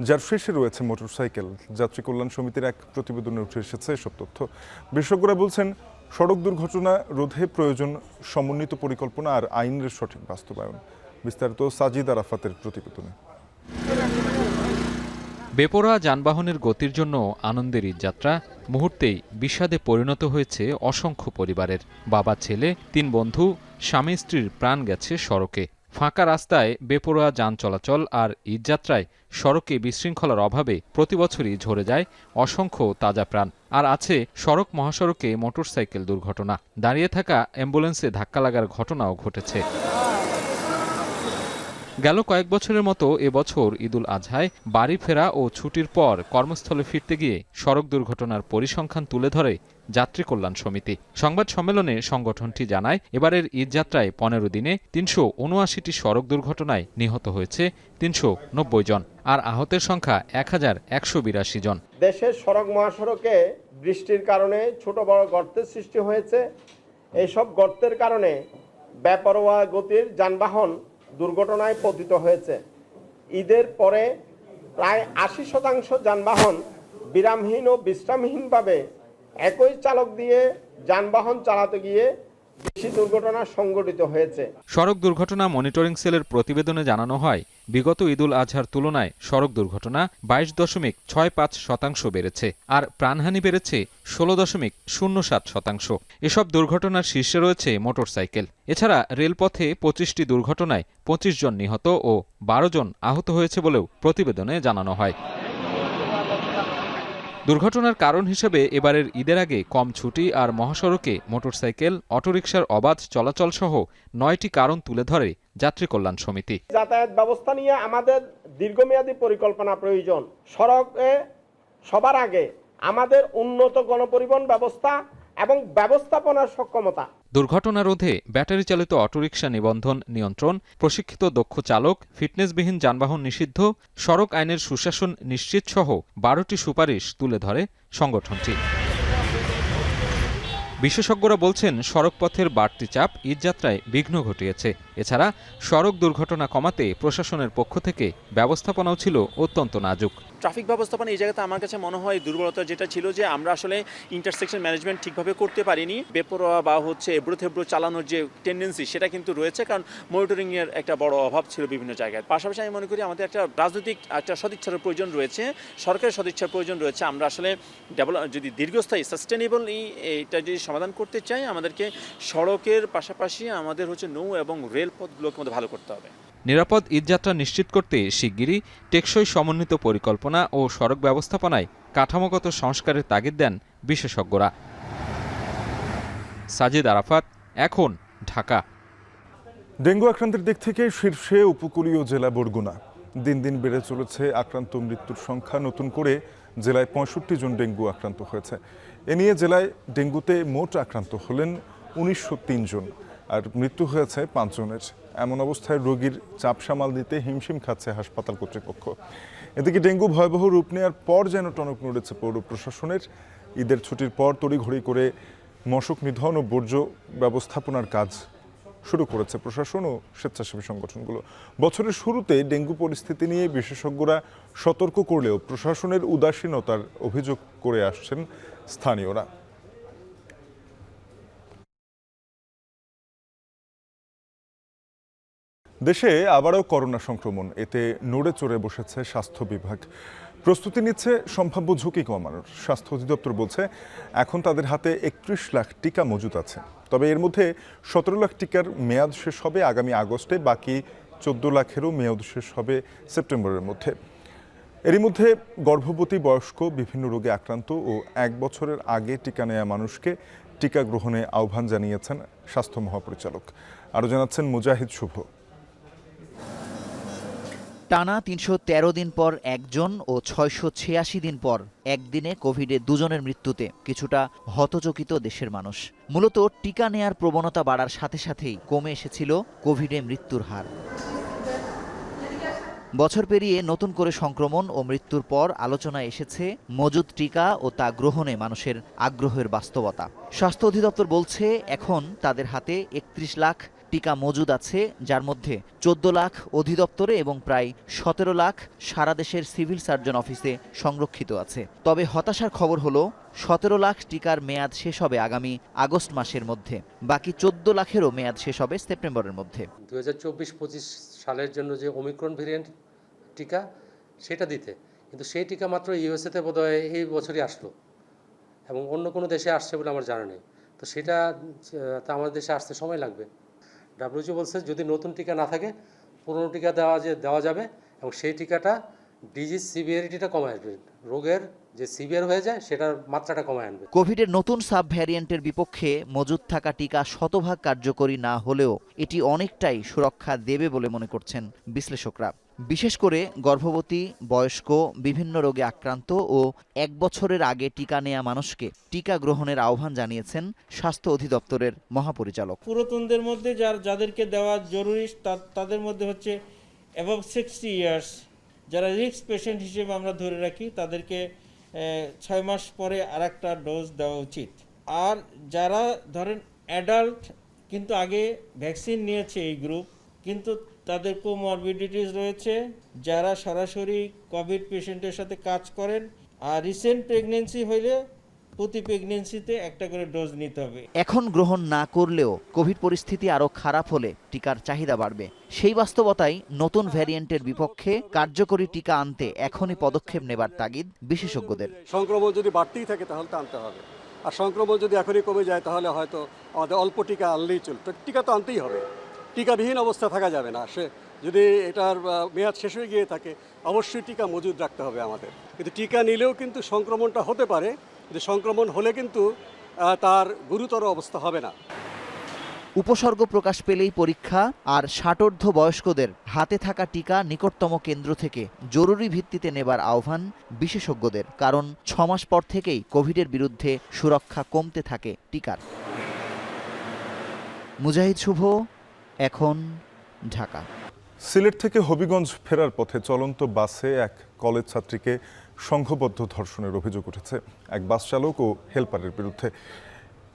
যার শেষে রয়েছে মোটরসাইকেল। যাত্রী কল্যাণ সমিতির এক প্রতিবেদনে উঠে এসেছে এসব তথ্য। বিশেষজ্ঞরা বলছেন, সড়ক দুর্ঘটনা রোধে প্রয়োজন সমন্বিত পরিকল্পনা আর আইনের সঠিক বাস্তবায়ন। বিস্তারিত সাজিদ আরাফাতের প্রতিবেদনে। বেপরোয়া যানবাহনের গতির জন্য আনন্দের ঈদযাত্রা মুহূর্তেই বিষাদে পরিণত হয়েছে অসংখ্য পরিবারের। বাবা, ছেলে, 3 বন্ধু, স্বামী স্ত্রীর প্রাণ গেছে সড়কে। ফাঁকা রাস্তায় বেপরোয়া যান চলাচল আর ঈদযাত্রায় সড়কে বিশৃঙ্খলার অভাবে প্রতিবছরই ঝরে যায় অসংখ্য তাজা প্রাণ। আর আছে সড়ক মহাসড়কে মোটরসাইকেল দুর্ঘটনা। দাঁড়িয়ে থাকা অ্যাম্বুলেন্সে ধাক্কা লাগার ঘটনাও ঘটেছে। গেল কয়েক বছরের মতো এবছর ঈদুল আজহায় বাড়ি ফেরা ও ছুটির পর কর্মস্থলে ফিরতে গিয়ে সড়ক দুর্ঘটনার পরিসংখ্যান তুলে ধরে যাত্রী কল্যাণ সমিতি। সংবাদ সম্মেলনে সংগঠনটি জানায়, এবারের ঈদযাত্রায় 15 দিনে 379টি সড়ক দুর্ঘটনায় নিহত হয়েছে 390 জন, আর আহতের সংখ্যা 1182 জন। দেশের সড়ক মহাসড়কে বৃষ্টির কারণে ছোট বড় গর্তের সৃষ্টি হয়েছে। এইসব গর্তের কারণে বেপরোয়া গতির যানবাহন দুর্ঘটনায় পতিত হয়েছে। ঈদের পরে প্রায় ৮০% যানবাহন বিরামহীন ও বিশ্রামহীনভাবে একই চালক দিয়ে যানবাহন চালাতে গিয়ে বেশি দুর্ঘটনা সংঘটিত হয়েছে। সড়ক দুর্ঘটনা মনিটরিং সেলের প্রতিবেদনে জানানো হয়, বিগত ঈদুল আজহার তুলনায় সড়ক দুর্ঘটনা 22.65% বেড়েছে, আর প্রাণহানি বেড়েছে 16.07%। এসব দুর্ঘটনার শীর্ষে রয়েছে মোটরসাইকেল। এছাড়া রেলপথে 25টি দুর্ঘটনায় 25 জন নিহত ও 12 জন আহত হয়েছে বলেও প্রতিবেদনে জানানো হয়। দুর্ঘটনার কারণ হিসেবে এবারের ঈদের আগে কম ছুটি আর মহাসড়কে মোটরসাইকেল, অটোরিকশার অবাধ চলাচল সহ 9টি কারণ তুলে ধরে যাত্রী কল্যাণ সমিতি। যাতায়াত ব্যবস্থা নিয়ে আমাদের দীর্ঘমেয়াদী পরিকল্পনা প্রয়োজন। সড়কে সবার আগে আমাদের উন্নত গণপরিবহন ব্যবস্থা এবং ব্যবস্থাপনার সক্ষমতা। দুর্ঘটনা রোধে ব্যাটারি চালিত অটোরিকশা নিবন্ধন নিয়ন্ত্রণ, প্রশিক্ষিত দক্ষ চালক, ফিটনেসবিহীন যানবাহন নিষিদ্ধ, সড়ক আইনের সুশাসন নিশ্চিত সহ 12টি সুপারিশ তুলে ধরে সংগঠনটি। বিশেষজ্ঞরা বলছেন, সড়কপথের বাড়তি চাপ ঈদযাত্রায় বিঘ্ন ঘটিয়েছে। এছাড়া সড়ক দুর্ঘটনা কমাতে প্রশাসনের পক্ষ থেকে ব্যবস্থাপনাও ছিল অত্যন্ত নাজুক। ট্রাফিক ব্যবস্থাপনা এই জায়গাতে আমার কাছে মনে হয় দুর্বলতা যেটা ছিল যে আমরা আসলে ইন্টারসেকশন ম্যানেজমেন্ট ঠিকভাবে করতে পারিনি। বেপরোয়া বা এবড়ো থেবড়ো চালানোর যে টেন্ডেন্সি সেটা কিন্তু রয়েছে, কারণ মনিটরিংয়ের একটা বড় অভাব ছিল বিভিন্ন জায়গায়। পাশাপাশি আমি মনে করি আমাদের একটা রাজনৈতিক একটা সদিচ্ছার প্রয়োজন রয়েছে, সরকারের সদিচ্ছার প্রয়োজন রয়েছে। আমরা আসলে যদি দীর্ঘস্থায়ী সাস্টেনেবল এইটা যদি সমাধান করতে চাই, আমাদেরকে সড়কের পাশাপাশি আমাদের নৌ এবং রেলপথগুলোকে মধ্যে ভালো করতে হবে। নিরাপদ ঈদযাত্রা নিশ্চিত করতে শিগগিরই টেকসই সমন্বিত পরিকল্পনা ও সড়ক ব্যবস্থাপনায় কাঠামোগত সংস্কারের তাগিদ দেন বিশেষজ্ঞরা। সাজিদ আরাফাত, এখন, ঢাকা। ডেঙ্গু আক্রান্তের দিক থেকে শীর্ষে উপকূলীয় জেলা বরগুনা। দিন দিন বেড়ে চলেছে আক্রান্ত মৃত্যুর সংখ্যা। নতুন করে জেলায় 65 জন ডেঙ্গু আক্রান্ত হয়েছে। এ নিয়ে জেলায় ডেঙ্গুতে মোট আক্রান্ত হলেন 1903 জন, আর মৃত্যু হয়েছে 5 জনের। এমন অবস্থায় রোগীর চাপ সামাল দিতে হিমশিম খাচ্ছে হাসপাতাল কর্তৃপক্ষ। এদিকে ডেঙ্গু ভয়াবহ রূপ নেওয়ার পর যেন টনক নড়েছে পৌর প্রশাসনের। ঈদের ছুটির পর তড়িঘড়ি করে মশক নিধন ও বর্জ্য ব্যবস্থাপনার কাজ শুরু করেছে প্রশাসন ও স্বেচ্ছাসেবী সংগঠনগুলো। বছরের শুরুতে ডেঙ্গু পরিস্থিতি নিয়ে বিশেষজ্ঞরা সতর্ক করলেও প্রশাসনের উদাসীনতার অভিযোগ করে আসছেন স্থানীয়রা। দেশে আবারও করোনা সংক্রমণ, এতে নড়ে চড়ে বসেছে স্বাস্থ্য বিভাগ। প্রস্তুতি নিচ্ছে সম্ভাব্য ঝুঁকি কমানোর। স্বাস্থ্য অধিদপ্তর বলছে, এখন তাদের হাতে 31 লাখ টিকা মজুদ আছে। তবে এর মধ্যে 17 লাখ টিকার মেয়াদ শেষ হবে আগামী আগস্টে, বাকি 14 লাখেরও মেয়াদ শেষ হবে সেপ্টেম্বরের মধ্যে। এরই মধ্যে গর্ভবতী, বয়স্ক, বিভিন্ন রোগে আক্রান্ত ও 1 বছরের আগে টিকা নেওয়া মানুষকে টিকা গ্রহণে আহ্বান জানিয়েছেন স্বাস্থ্য মহাপরিচালক। আরও জানাচ্ছেন মুজাহিদ শুভ। টানা 313 দিন পর একজন ও 686 দিন পর একদিনে কোভিডে 2 জনের মৃত্যুতে কিছুটা হতচকিত দেশের মানুষ। মূলত টিকা নেয়ার প্রবণতা বাড়ার সাথে সাথেই কমে এসেছিল কোভিডে মৃত্যুর হার। বছর পেরিয়ে নতুন করে সংক্রমণ ও মৃত্যুর পর আলোচনায় এসেছে মজুদ টিকা ও তা গ্রহণে মানুষের আগ্রহের বাস্তবতা। স্বাস্থ্য অধিদপ্তর বলছে, এখন তাদের হাতে 31 লাখ টিকা মজুদ আছে, যার মধ্যে 14 লাখ অধিদপ্তরে এবং প্রায় 17 লাখ সারা দেশের সিভিল সার্জন অফিসে সংরক্ষিত আছে। তবে হতাশার খবর হলো 17 লাখ টিকার মেয়াদ শেষ হবে আগামী আগস্ট মাসের মধ্যে, বাকি 14 লাখেরও মেয়াদ শেষ হবে সেপ্টেম্বরের মধ্যে। 2024-25 সালের জন্য যে ওমিক্রন ভেরিয়েন্ট টিকা সেটা দিতে, কিন্তু সেই টিকা মাত্র ইউএসএতে বোধহয় এই বছরই আসলো এবং অন্য কোনো দেশে আসছে বলে আমার জানা নেই। তো সেটা আমাদের দেশে আসতে সময় লাগবে। WHO বলছে, যদি নতুন টিকা না থাকে পুরনো টিকা দেওয়া যাবে এবং সেই টিকাটা ডিজিজ সিভিয়ারিটিটা কমায় আসবে, রোগের যে সিভিয়ার হয়ে যায় সেটার মাত্রাটা কমায় আনবে। কোভিডের নতুন সাব ভ্যারিয়েন্টের বিপক্ষে মজুদ থাকা টিকা শতভাগ কার্যকরী না হলেও এটি অনেকটাই সুরক্ষা দেবে বলে মনে করছেন বিশ্লেষকরা। বিশেষ করে গর্ভবতী, বয়স্ক, বিভিন্ন রোগে আক্রান্ত ও 1 বছরের আগে টিকা নেয়া মানুষকে টিকা গ্রহণের আহ্বান জানিয়েছেন স্বাস্থ্য অধিদপ্তরের মহাপরিচালক। পুরাতনদের মধ্যে যাদেরকে দেওয়া জরুরি তাদের মধ্যে হচ্ছে অ্যাবভ 60 ইয়ার্স, যারা রিস্ক পেশেন্ট হিসেবে আমরা ধরে রাখি, তাদেরকে 6 মাস পরে আরেকটা ডোজ দেওয়া উচিত। আর যারা ধরেন অ্যাডাল্ট কিন্তু আগে ভ্যাকসিন নিয়েছে এই গ্রুপ, কিন্তু তাদের কোমরবিডিটিস রয়েছে, যারা সরাসরি কোভিড পেশেন্টের সাথে কাজ করেন, আর রিসেন্ট প্রেগনেন্সি হইলে প্রতি প্রেগনেন্সিতে একটা করে ডোজ নিতে হবে। এখন গ্রহণ না করলেও কোভিড পরিস্থিতি আরও খারাপ হলে টিকার চাহিদা বাড়বে। সেই বাস্তবতায় নতুন ভ্যারিয়েন্টের বিপক্ষে কার্যকরী টিকা আনতে এখনই পদক্ষেপ নেবার তাগিদ বিশেষজ্ঞদের। সংক্রমণ যদি বাড়তেই থাকে তাহলে তো আনতে হবে, আর সংক্রমণ যদি এখনই কমে যায় তাহলে হয়তো আমাদের অল্প টিকা আনলেই চলবে। টিকা তো আনতেই হবে, টিকাবিহীন অবস্থা থাকা যাবে না। সে যদি এটার মেয়াদ শেষ হয়ে গিয়ে থাকে অবশ্যই টিকা মজুদ রাখতে হবে আমাদের। কিন্তু টিকা নিলেও কিন্তু সংক্রমণটা হতে পারে, কিন্তু সংক্রমণ হলে কিন্তু তার গুরুতর অবস্থা হবে না। উপসর্গ প্রকাশ পেলেই পরীক্ষা, আর ৬০ বয়স্কদের হাতে থাকা টিকা নিকটতম কেন্দ্র থেকে জরুরি ভিত্তিতে নেবার আহ্বান বিশেষজ্ঞদের। কারণ ৬ মাস পর থেকেই কোভিডের বিরুদ্ধে সুরক্ষা কমতে থাকে টিকার। মুজাহিদ শুভ, এখন, ঢাকা। সিলেট থেকে হবিগঞ্জ ফেরার পথে চলন্ত বাসে এক কলেজ ছাত্রীকে সংঘবদ্ধ ধর্ষণের অভিযোগ উঠেছে এক বাস চালক ও হেলপারের বিরুদ্ধে।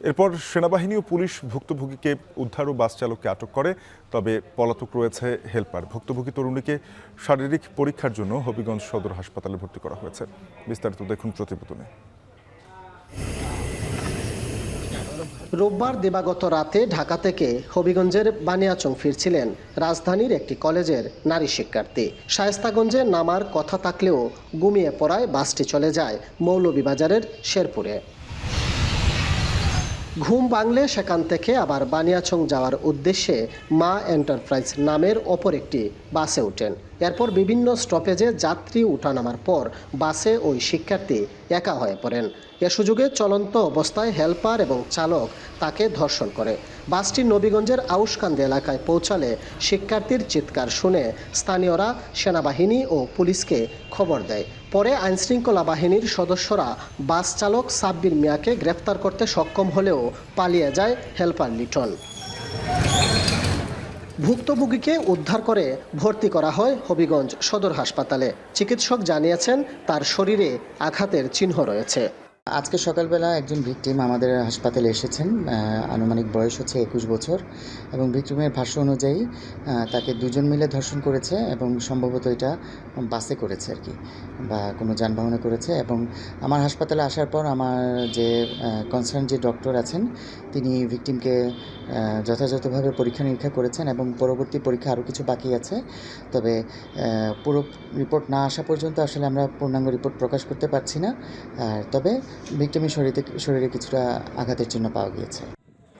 এরপর সেনাবাহিনী ও পুলিশ ভুক্তভোগীকে উদ্ধার ও বাস চালককে আটক করে, তবে পলাতক রয়েছে হেলপার। ভুক্তভোগী তরুণীকে শারীরিক পরীক্ষার জন্য হবিগঞ্জ সদর হাসপাতালে ভর্তি করা হয়েছে। বিস্তারিত দেখুন প্রতিবেদনে। রোববার দিবাগত রাতে ঢাকা থেকে হবিগঞ্জের বানিয়াচং ফিরছিলেন রাজধানীর একটি কলেজের নারী শিক্ষার্থী। শায়েস্তাগঞ্জে নামার কথা থাকলেও গুমিয়ে পড়ায় বাসটি চলে যায় মৌলভীবাজারের শেরপুরে। ঘুম ভাঙলে সেখান থেকে আবার বানিয়াচং যাওয়ার উদ্দেশ্যে মা এন্টারপ্রাইজ নামের অপর একটি বাসে ওঠেন। এরপর বিভিন্ন স্টপেজে যাত্রী উঠানামার পর বাসে ওই শিক্ষার্থী একা হয়ে পড়েন। এ সুযোগে চলন্ত অবস্থায় হেলপার এবং চালক তাকে ধর্ষণ করে। বাসটি নবীগঞ্জের আউশকান্দি এলাকায় পৌঁছালে শিক্ষার্থীর চিৎকার শুনে স্থানীয়রা সেনাবাহিনী ও পুলিশকে খবর দেয়। পরে আইনশৃঙ্খলা বাহিনীর সদস্যরা বাস চালক সাব্বির মিয়াকে গ্রেফতার করতে সক্ষম হলেও পালিয়ে যায় হেলপার লিটন। ভুক্তভোগীকে উদ্ধার করে ভর্তি করা হয় হবিগঞ্জ সদর হাসপাতালে। চিকিৎসক জানিয়েছেন তার শরীরে আঘাতের চিহ্ন রয়েছে। আজকে সকালবেলা একজন ভিকটিম আমাদের হাসপাতালে এসেছেন। আনুমানিক বয়স হচ্ছে 21 বছর এবং ভিকটিমের ভাষ্য অনুযায়ী তাকে দুজন মিলে ধর্ষণ করেছে এবং সম্ভবত এটা বাসে করেছে আর কি, বা কোনো যানবাহনে করেছে। এবং আমার হাসপাতালে আসার পর আমার যে কনসার্ন যে ডক্টর আছেন তিনি ভিকটিমকে যথাযথভাবে পরীক্ষা নিরীক্ষা করেছেন এবং পরবর্তী পরীক্ষা আরও কিছু বাকি আছে। তবে পুরো রিপোর্ট না আসা পর্যন্ত আসলে আমরা পূর্ণাঙ্গ রিপোর্ট প্রকাশ করতে পারছি না। তবে ভিকটিমের শরীরে কিছুটা আঘাতের চিহ্ন পাওয়া গিয়েছে।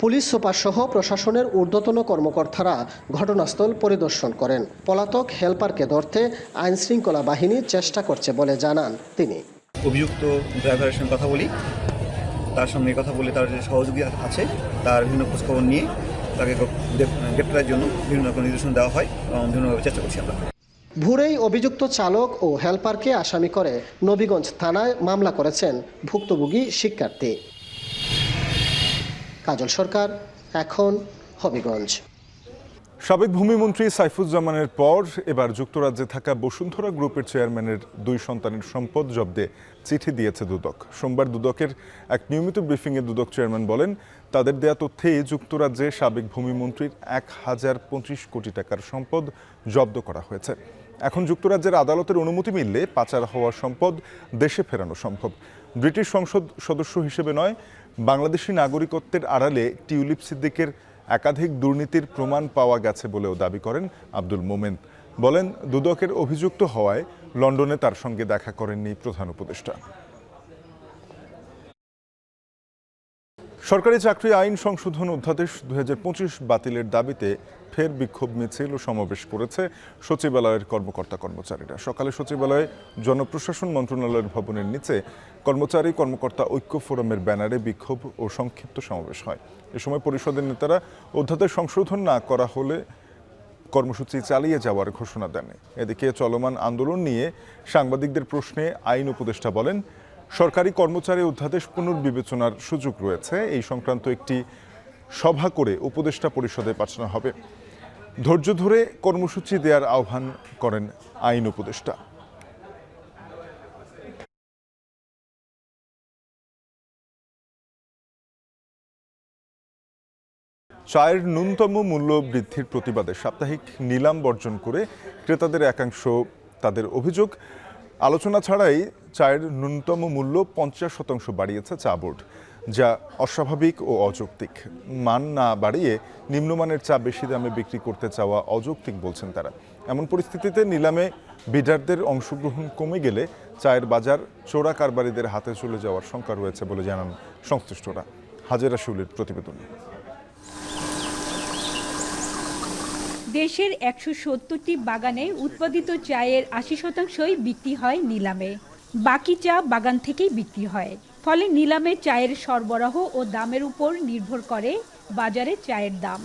পুলিশ সুপার সহ প্রশাসনের ঊর্ধ্বতন কর্মকর্তারা ঘটনাস্থল পরিদর্শন করেন। পলাতক হেলপারকে ধরতে আইনশৃঙ্খলা বাহিনী চেষ্টা করছে বলে জানান তিনি। অভিযুক্ত ড্রাইভারের সঙ্গে কথা বলি, তার সঙ্গে কথা বলে তার যে সহযোগী আছে তার বিভিন্ন খোঁজখবর নিয়ে তাকে গ্রেপ্তারের জন্য বিভিন্ন রকম নির্দেশনা দেওয়া হয় এবং বিভিন্নভাবে চেষ্টা করছি আমরা। ভোরেই অভিযুক্ত চালক ও হেলপারকে আসামি করে নবীগঞ্জ থানায় মামলা করেছেন ভুক্তভোগী শিক্ষার্থী। কাজল সরকার, এখন, হবিগঞ্জ। সাবেক ভূমিমন্ত্রী সাইফুজ্জামানের পর এবার যুক্তরাজ্যে থাকা বসুন্ধরা গ্রুপের চেয়ারম্যানের 2 সন্তানের সম্পদ জব্দে চিঠি দিয়েছে দুদক। সোমবার দুদকের এক নিয়মিত ব্রিফিংয়ে দুদক চেয়ারম্যান বলেন, তাদের দেয়া তথ্যে যুক্তরাজ্যে সাবেক ভূমিমন্ত্রীর 1025 কোটি টাকার সম্পদ জব্দ করা হয়েছে। এখন যুক্তরাজ্যের আদালতের অনুমতি মিললে পাচার হওয়া সম্পদ দেশে ফেরানো সম্ভব। ব্রিটিশ সংসদ সদস্য হিসেবে নয়, বাংলাদেশি নাগরিকত্বের আড়ালে টিউলিপ সিদ্দিকের একাধিক দুর্নীতির প্রমাণ পাওয়া গেছে বলেও দাবি করেন আব্দুল মোমেন। বলেন, দুদকের অভিযুক্ত হওয়ায় লন্ডনে তার সঙ্গে দেখা করেননি প্রধান উপদেষ্টা। সরকারি চাকরি আইন সংশোধন অধ্যাদেশ 2025 বাতিলের দাবিতে ফের বিক্ষোভ মিছিল ও সমাবেশ করেছে সচিবালয়ের কর্মকর্তা কর্মচারীরা। সকালে সচিবালয়ে জনপ্রশাসন মন্ত্রণালয়ের ভবনের নিচে কর্মচারী কর্মকর্তা ঐক্য ফোরামের ব্যানারে বিক্ষোভ ও সংক্ষিপ্ত সমাবেশ হয়। এ সময় পরিষদের নেতারা অধ্যাদেশ সংশোধন না করা হলে কর্মসূচি চালিয়ে যাওয়ার ঘোষণা দেন। এদিকে চলমান আন্দোলন নিয়ে সাংবাদিকদের প্রশ্নে আইন উপদেষ্টা বলেন, সরকারি কর্মচারী অধ্যাদেশ পুনর্বিবেচনার সুযোগ রয়েছে। এই সংক্রান্ত একটি সভা করে উপদেষ্টা পরিষদে পাঠানো হবে। ধৈর্য ধরে কর্মসূচি দেওয়ার আহ্বান করেন আইন উপদেষ্টা। চায়ের ন্যূনতম মূল্য বৃদ্ধির প্রতিবাদে সাপ্তাহিক নিলাম বর্জন করে ক্রেতাদের একাংশ তাদের অভিযোগ, আলোচনা ছাড়াই চায়ের ন্যূনতম মূল্য 50% বাড়িয়েছে চা বোর্ড, যা অস্বাভাবিক ও অযৌক্তিক। মান না বাড়িয়ে নিম্নমানের চা বেশি দামে বিক্রি করতে চাওয়া অযৌক্তিক বলছেন তারা। এমন পরিস্থিতিতে নিলামে বিডারদের অংশগ্রহণ কমে গেলে চায়ের বাজার চোরা কারবারিদের হাতে চলে যাওয়ার শঙ্কা রয়েছে বলে জানান সংশ্লিষ্টরা। হাজেরা শিউলির প্রতিবেদন। দেশের 170টি বাগানে উৎপাদিত চায়ের 80%ই বিক্রি হয় নিলামে। বাকি চা বাগান থেকেই বিক্রি হয়। ফলে নিলামে চায়ের সরবরাহ ও দামের উপর নির্ভর করে বাজারে চায়ের দাম।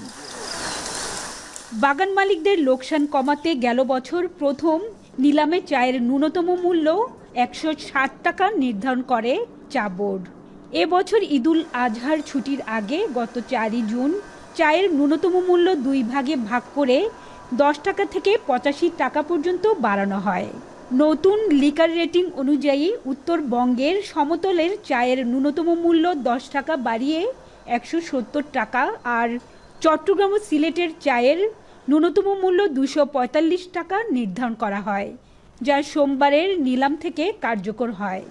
বাগান মালিকদের লোকসান কমাতে গেল বছর প্রথম নিলামে চায়ের ন্যূনতম মূল্য 160 টাকা নির্ধারণ করে চা বোর্ড। এবছর ঈদুল আজহার ছুটির আগে গত 4 জুন চায়ের ন্যূনতম মূল্য 2 ভাগে ভাগ করে 10 টাকা থেকে 85 টাকা পর্যন্ত বাড়ানো হয়। নতুন লিকার রেটিং অনুযায়ী উত্তরবঙ্গের সমতলের চায়ের ন্যূনতম মূল্য 10 টাকা বাড়িয়ে 170 টাকা, আর চট্টগ্রাম ও সিলেটের চায়ের ন্যূনতম মূল্য 245 টাকা নির্ধারণ করা হয়, যা সোমবারের নিলাম থেকে কার্যকর হয়।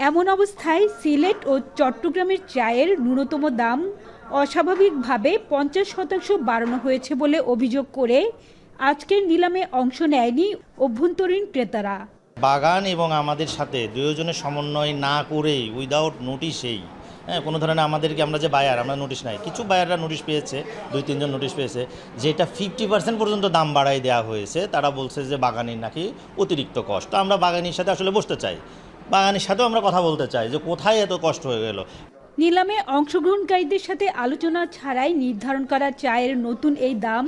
এমন অবস্থায় সিলেট ও চট্টগ্রামের চায়ের ন্যূনতম দাম অস্বাভাবিকভাবে 50% বাড়ানো হয়েছে বলে অভিযোগ করে আজকের নিলামে অংশ নেয়নি অভ্যন্তরীণ ক্রেতারা। বাগান এবং আমাদের সাথে দুজনের সমন্বয় না করেই উইদাউট নোটিশেই কোনো ধরনের আমাদেরকে, আমরা যে বায়ার আমরা নোটিশ নাই, কিছু বায়াররা নোটিশ পেয়েছে, 2-3 জন নোটিশ পেয়েছে, যেটা 50% পর্যন্ত দাম বাড়াই দেওয়া হয়েছে। তারা বলছে যে বাগানের নাকি অতিরিক্ত কষ্ট। আমরা বাগানের সাথে আসলে বসতে চাই, বাগানের সাথেও আমরা কথা বলতে চাই যে কোথায় এত কষ্ট হয়ে গেল। নিলামে অংশগ্রহণকারীদের সাথে আলোচনা ছাড়াই নির্ধারণ করা চায়ের নতুন এই দাম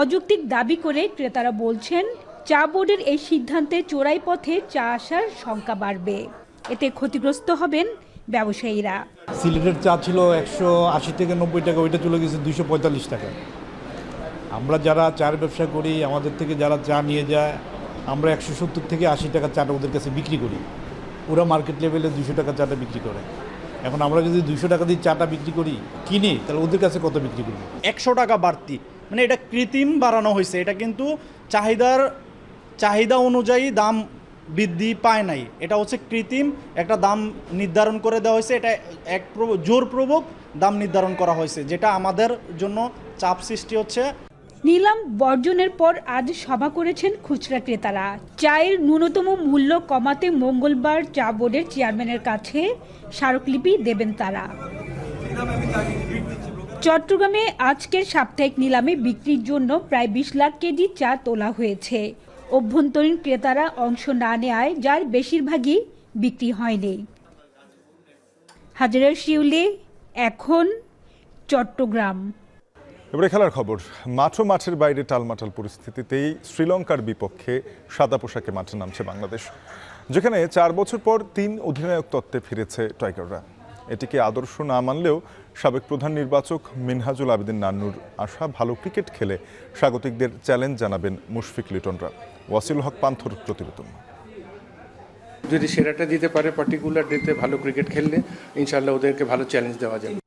অযৌক্তিক দাবি করে ক্রেতারা বলছেন, চা বোর্ডের এই সিদ্ধান্তে চোরাই পথে চা আসার শঙ্কা বাড়বে। এতে ক্ষতিগ্রস্ত হবেন ব্যবসায়ীরা। সিলেটের চা ছিল 180 থেকে 90 টাকা, ওইটা চলে গেছে 245 টাকা। আমরা যারা চায়ের ব্যবসা করি, আমাদের থেকে যারা চা নিয়ে যায়, আমরা 170 থেকে 80 টাকা চাটা ওদের কাছে বিক্রি করি। ওরা মার্কেট লেভেলে 200 টাকা চাটা বিক্রি করে। এখন আমরা যদি 200 টাকা দিয়ে চাটা বিক্রি করি কিনি, তাহলে ওদের কাছে কত বিক্রি করি? 100 টাকা বাড়তি, মানে এটা কৃত্রিম বাড়ানো হয়েছে। এটা কিন্তু চাহিদা অনুযায়ী দাম বৃদ্ধি পায় নাই, এটা হচ্ছে কৃত্রিম একটা দাম নির্ধারণ করে দেওয়া হয়েছে। এটা জোরপূর্বক দাম নির্ধারণ করা হয়েছে, যেটা আমাদের জন্য চাপ সৃষ্টি হচ্ছে। নিলাম বর্জনের পর আজ সভা করেছেন খুচরা ক্রেতারা। চায়ের ন্যূনতম মূল্য কমাতে মঙ্গলবার চা বোর্ডের চেয়ারম্যানের কাছে স্মারকলিপি দেবেন তারা। চট্টগ্রামে আজকের সাপ্তাহিক নিলামে বিক্রির জন্য প্রায় 20 লাখ কেজি চা তোলা হয়েছে। অভ্যন্তরীণ ক্রেতারা অংশ না নেয়, যার বেশিরভাগই বিক্রি হয়নি। হাজেরা শিউলি, এখন, চট্টগ্রাম। এবারে খেলার খবর। মাঠের বাইরে টালমাটাল পরিস্থিতিতেই শ্রীলঙ্কার বিপক্ষে সাদা পোশাকে মাঠে নামছে বাংলাদেশ, যেখানে 4 বছর পর 3 অধিনায়ক তত্ত্বে ফিরেছে টাইগাররা। এটিকে আদর্শ না মানলেও সাবেক প্রধান নির্বাচক মিনহাজুল আবেদিন নান্নুর আশা, ভালো ক্রিকেট খেলে স্বাগতিকদের চ্যালেঞ্জ জানাবেন মুশফিক লিটনরা। ওয়াসিল হক পান্থর প্রতিবেদন। যদি সেরাটা দিতে পারে, পার্টিকুলার ডেতে ভালো ক্রিকেট খেললে ইনশাআল্লাহ ওদেরকে ভালো চ্যালেঞ্জ দেওয়া যাবে।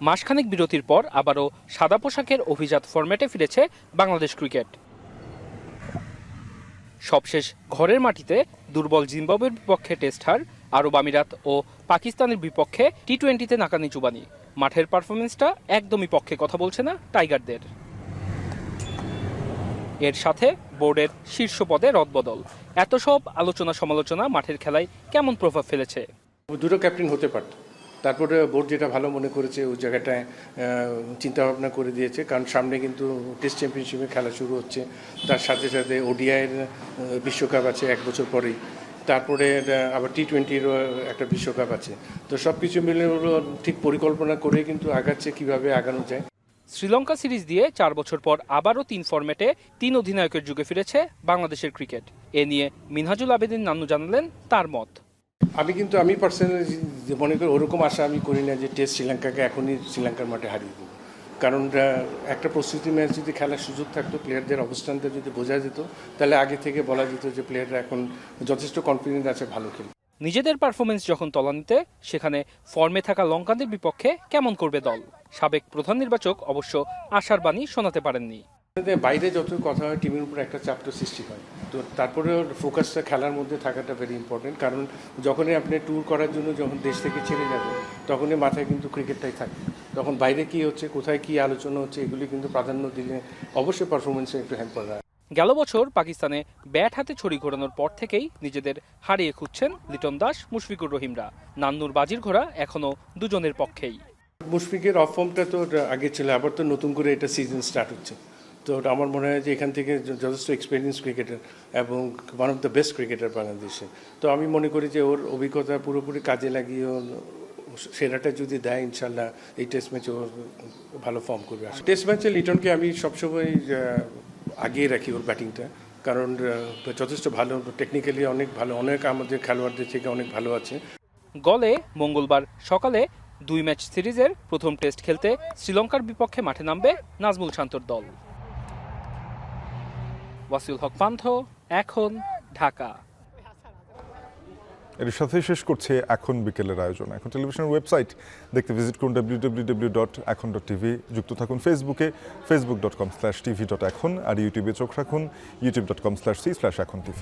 মাসখানেক বিরতির পর আবারও সাদা পোশাকের অভিজাত ফরম্যাটে ফিরেছে বাংলাদেশ ক্রিকেট। সবশেষ ঘরের মাটিতে দুর্বল জিম্বাবুয়ের বিপক্ষে টেস্ট হার, আরব আমিরাত ও পাকিস্তানের বিপক্ষে টি-20তে নাকানি চুবানি। মাঠের পারফরমেন্সটা একদমই পক্ষে কথা বলছে না টাইগারদের। এর সাথে বোর্ডের শীর্ষ পদে রদবদল। এত সব আলোচনা সমালোচনা মাঠের খেলায় কেমন প্রভাব ফেলেছে? দুটো ক্যাপ্টেন হতে পারত, তারপরে বোর্ড যেটা ভালো মনে করেছে ওই জায়গাটায় চিন্তাভাবনা করে দিয়েছে। কারণ সামনে কিন্তু টেস্ট চ্যাম্পিয়নশিপে খেলা শুরু হচ্ছে, তার সাথে সাথে ওডিআইয়ের বিশ্বকাপ আছে 1 বছর পরেই, তারপরে আবার টি-20-র একটা বিশ্বকাপ আছে। তো সব কিছু মিলে ঠিক পরিকল্পনা করে কিন্তু আগাচ্ছে কীভাবে আগানো যায়। শ্রীলঙ্কা সিরিজ দিয়ে 4 বছর পর আবারও 3 ফরম্যাটে 3 অধিনায়কের যুগে ফিরেছে বাংলাদেশের ক্রিকেট। এ নিয়ে মিনহাজুল আবেদিন নান্নু জানালেন তার মত। আমি পার্সোনালি মনে করি ওরকম আশা আমি করি না যে টেস্ট শ্রীলঙ্কাকে এখনই শ্রীলঙ্কার মাঠে হারিয়ে দেবো। কারণ একটা প্রস্তুতি ম্যাচ যদি খেলার সুযোগ থাকতো, প্লেয়ারদের অবস্থানটা যদি বোঝা যেত, তাহলে আগে থেকে বলা যেত যে প্লেয়াররা এখন যথেষ্ট কনফিডেন্ট আছে ভালো খেলবে। নিজেদের পারফরমেন্স যখন তলানিতে, সেখানে ফর্মে থাকা লঙ্কানদের বিপক্ষে কেমন করবে দল? সাবেক প্রধান নির্বাচক অবশ্য আশার বাণী শোনাতে পারেননি। বাইরে যত কথা হয় টিমের উপর একটা চাপ তো সৃষ্টি হয়, তো তারপরে ফোকাসটা খেলার মধ্যে থাকাটা ভেরি ইম্পর্টেন্ট। কারণ যখনই আপনি ট্যুর করার জন্য যখন দেশ থেকে ছেড়ে যাবে, তখনই মাথায় কিন্তু ক্রিকেটটাই থাকে। তখন বাইরে কি হচ্ছে, কোথায় কি আলোচনা হচ্ছে, এগুলি কিন্তু প্রাধান্য দিলে অবশ্যই পারফরমেন্সে একটু হেল্প করা। গেল বছর পাকিস্তানে ব্যাট হাতে ছড়ি ঘোরানোর পর থেকেই নিজেদের হারিয়ে খুঁজছেন লিটন দাস, মুশফিকুর রহিমরা। নান্নুর বাজির ঘোড়া এখনও দুজনের পক্ষেই। মুশফিকের অফ ফর্মটা তো আগে ছিল, আবার তো নতুন করে এটা সিজন স্টার্ট হচ্ছে। তো আমার মনে হয় যে এখান থেকে যথেষ্ট এক্সপিরিয়েন্স ক্রিকেটার এবং one of the best cricketer বাংলাদেশে। তো আমি মনে করি যে ওর অভিজ্ঞতা পুরোপুরি কাজে লাগিয়ে সেরাটা যদি দেয়, ইনশাল্লাহ এই টেস্ট ম্যাচে ওর ভালো ফর্ম করবে। টেস্ট ম্যাচে লিটনকে আমি সবসময় আগিয়ে রাখি ওর ব্যাটিংটা, কারণ যথেষ্ট ভালো, টেকনিক্যালি অনেক ভালো, অনেক আমাদের খেলোয়াড়দের থেকে অনেক ভালো আছে। গলে মঙ্গলবার সকালে 2 ম্যাচ সিরিজের প্রথম টেস্ট খেলতে শ্রীলঙ্কার বিপক্ষে মাঠে নামবে নাজমুল শান্তর দল। ওয়াসিউল হক পান্থ, এখন, ঢাকা। এর সাথে শেষ করছে এখন বিকেলের আয়োজন। এখন টেলিভিশনের ওয়েবসাইট দেখতে ভিজিট করুন www.এখন.tv। যুক্ত থাকুন ফেসবুকে facebook.com/tv.এখন, আর ইউটিউবে চোখ রাখুন youtube.com/c/echontv।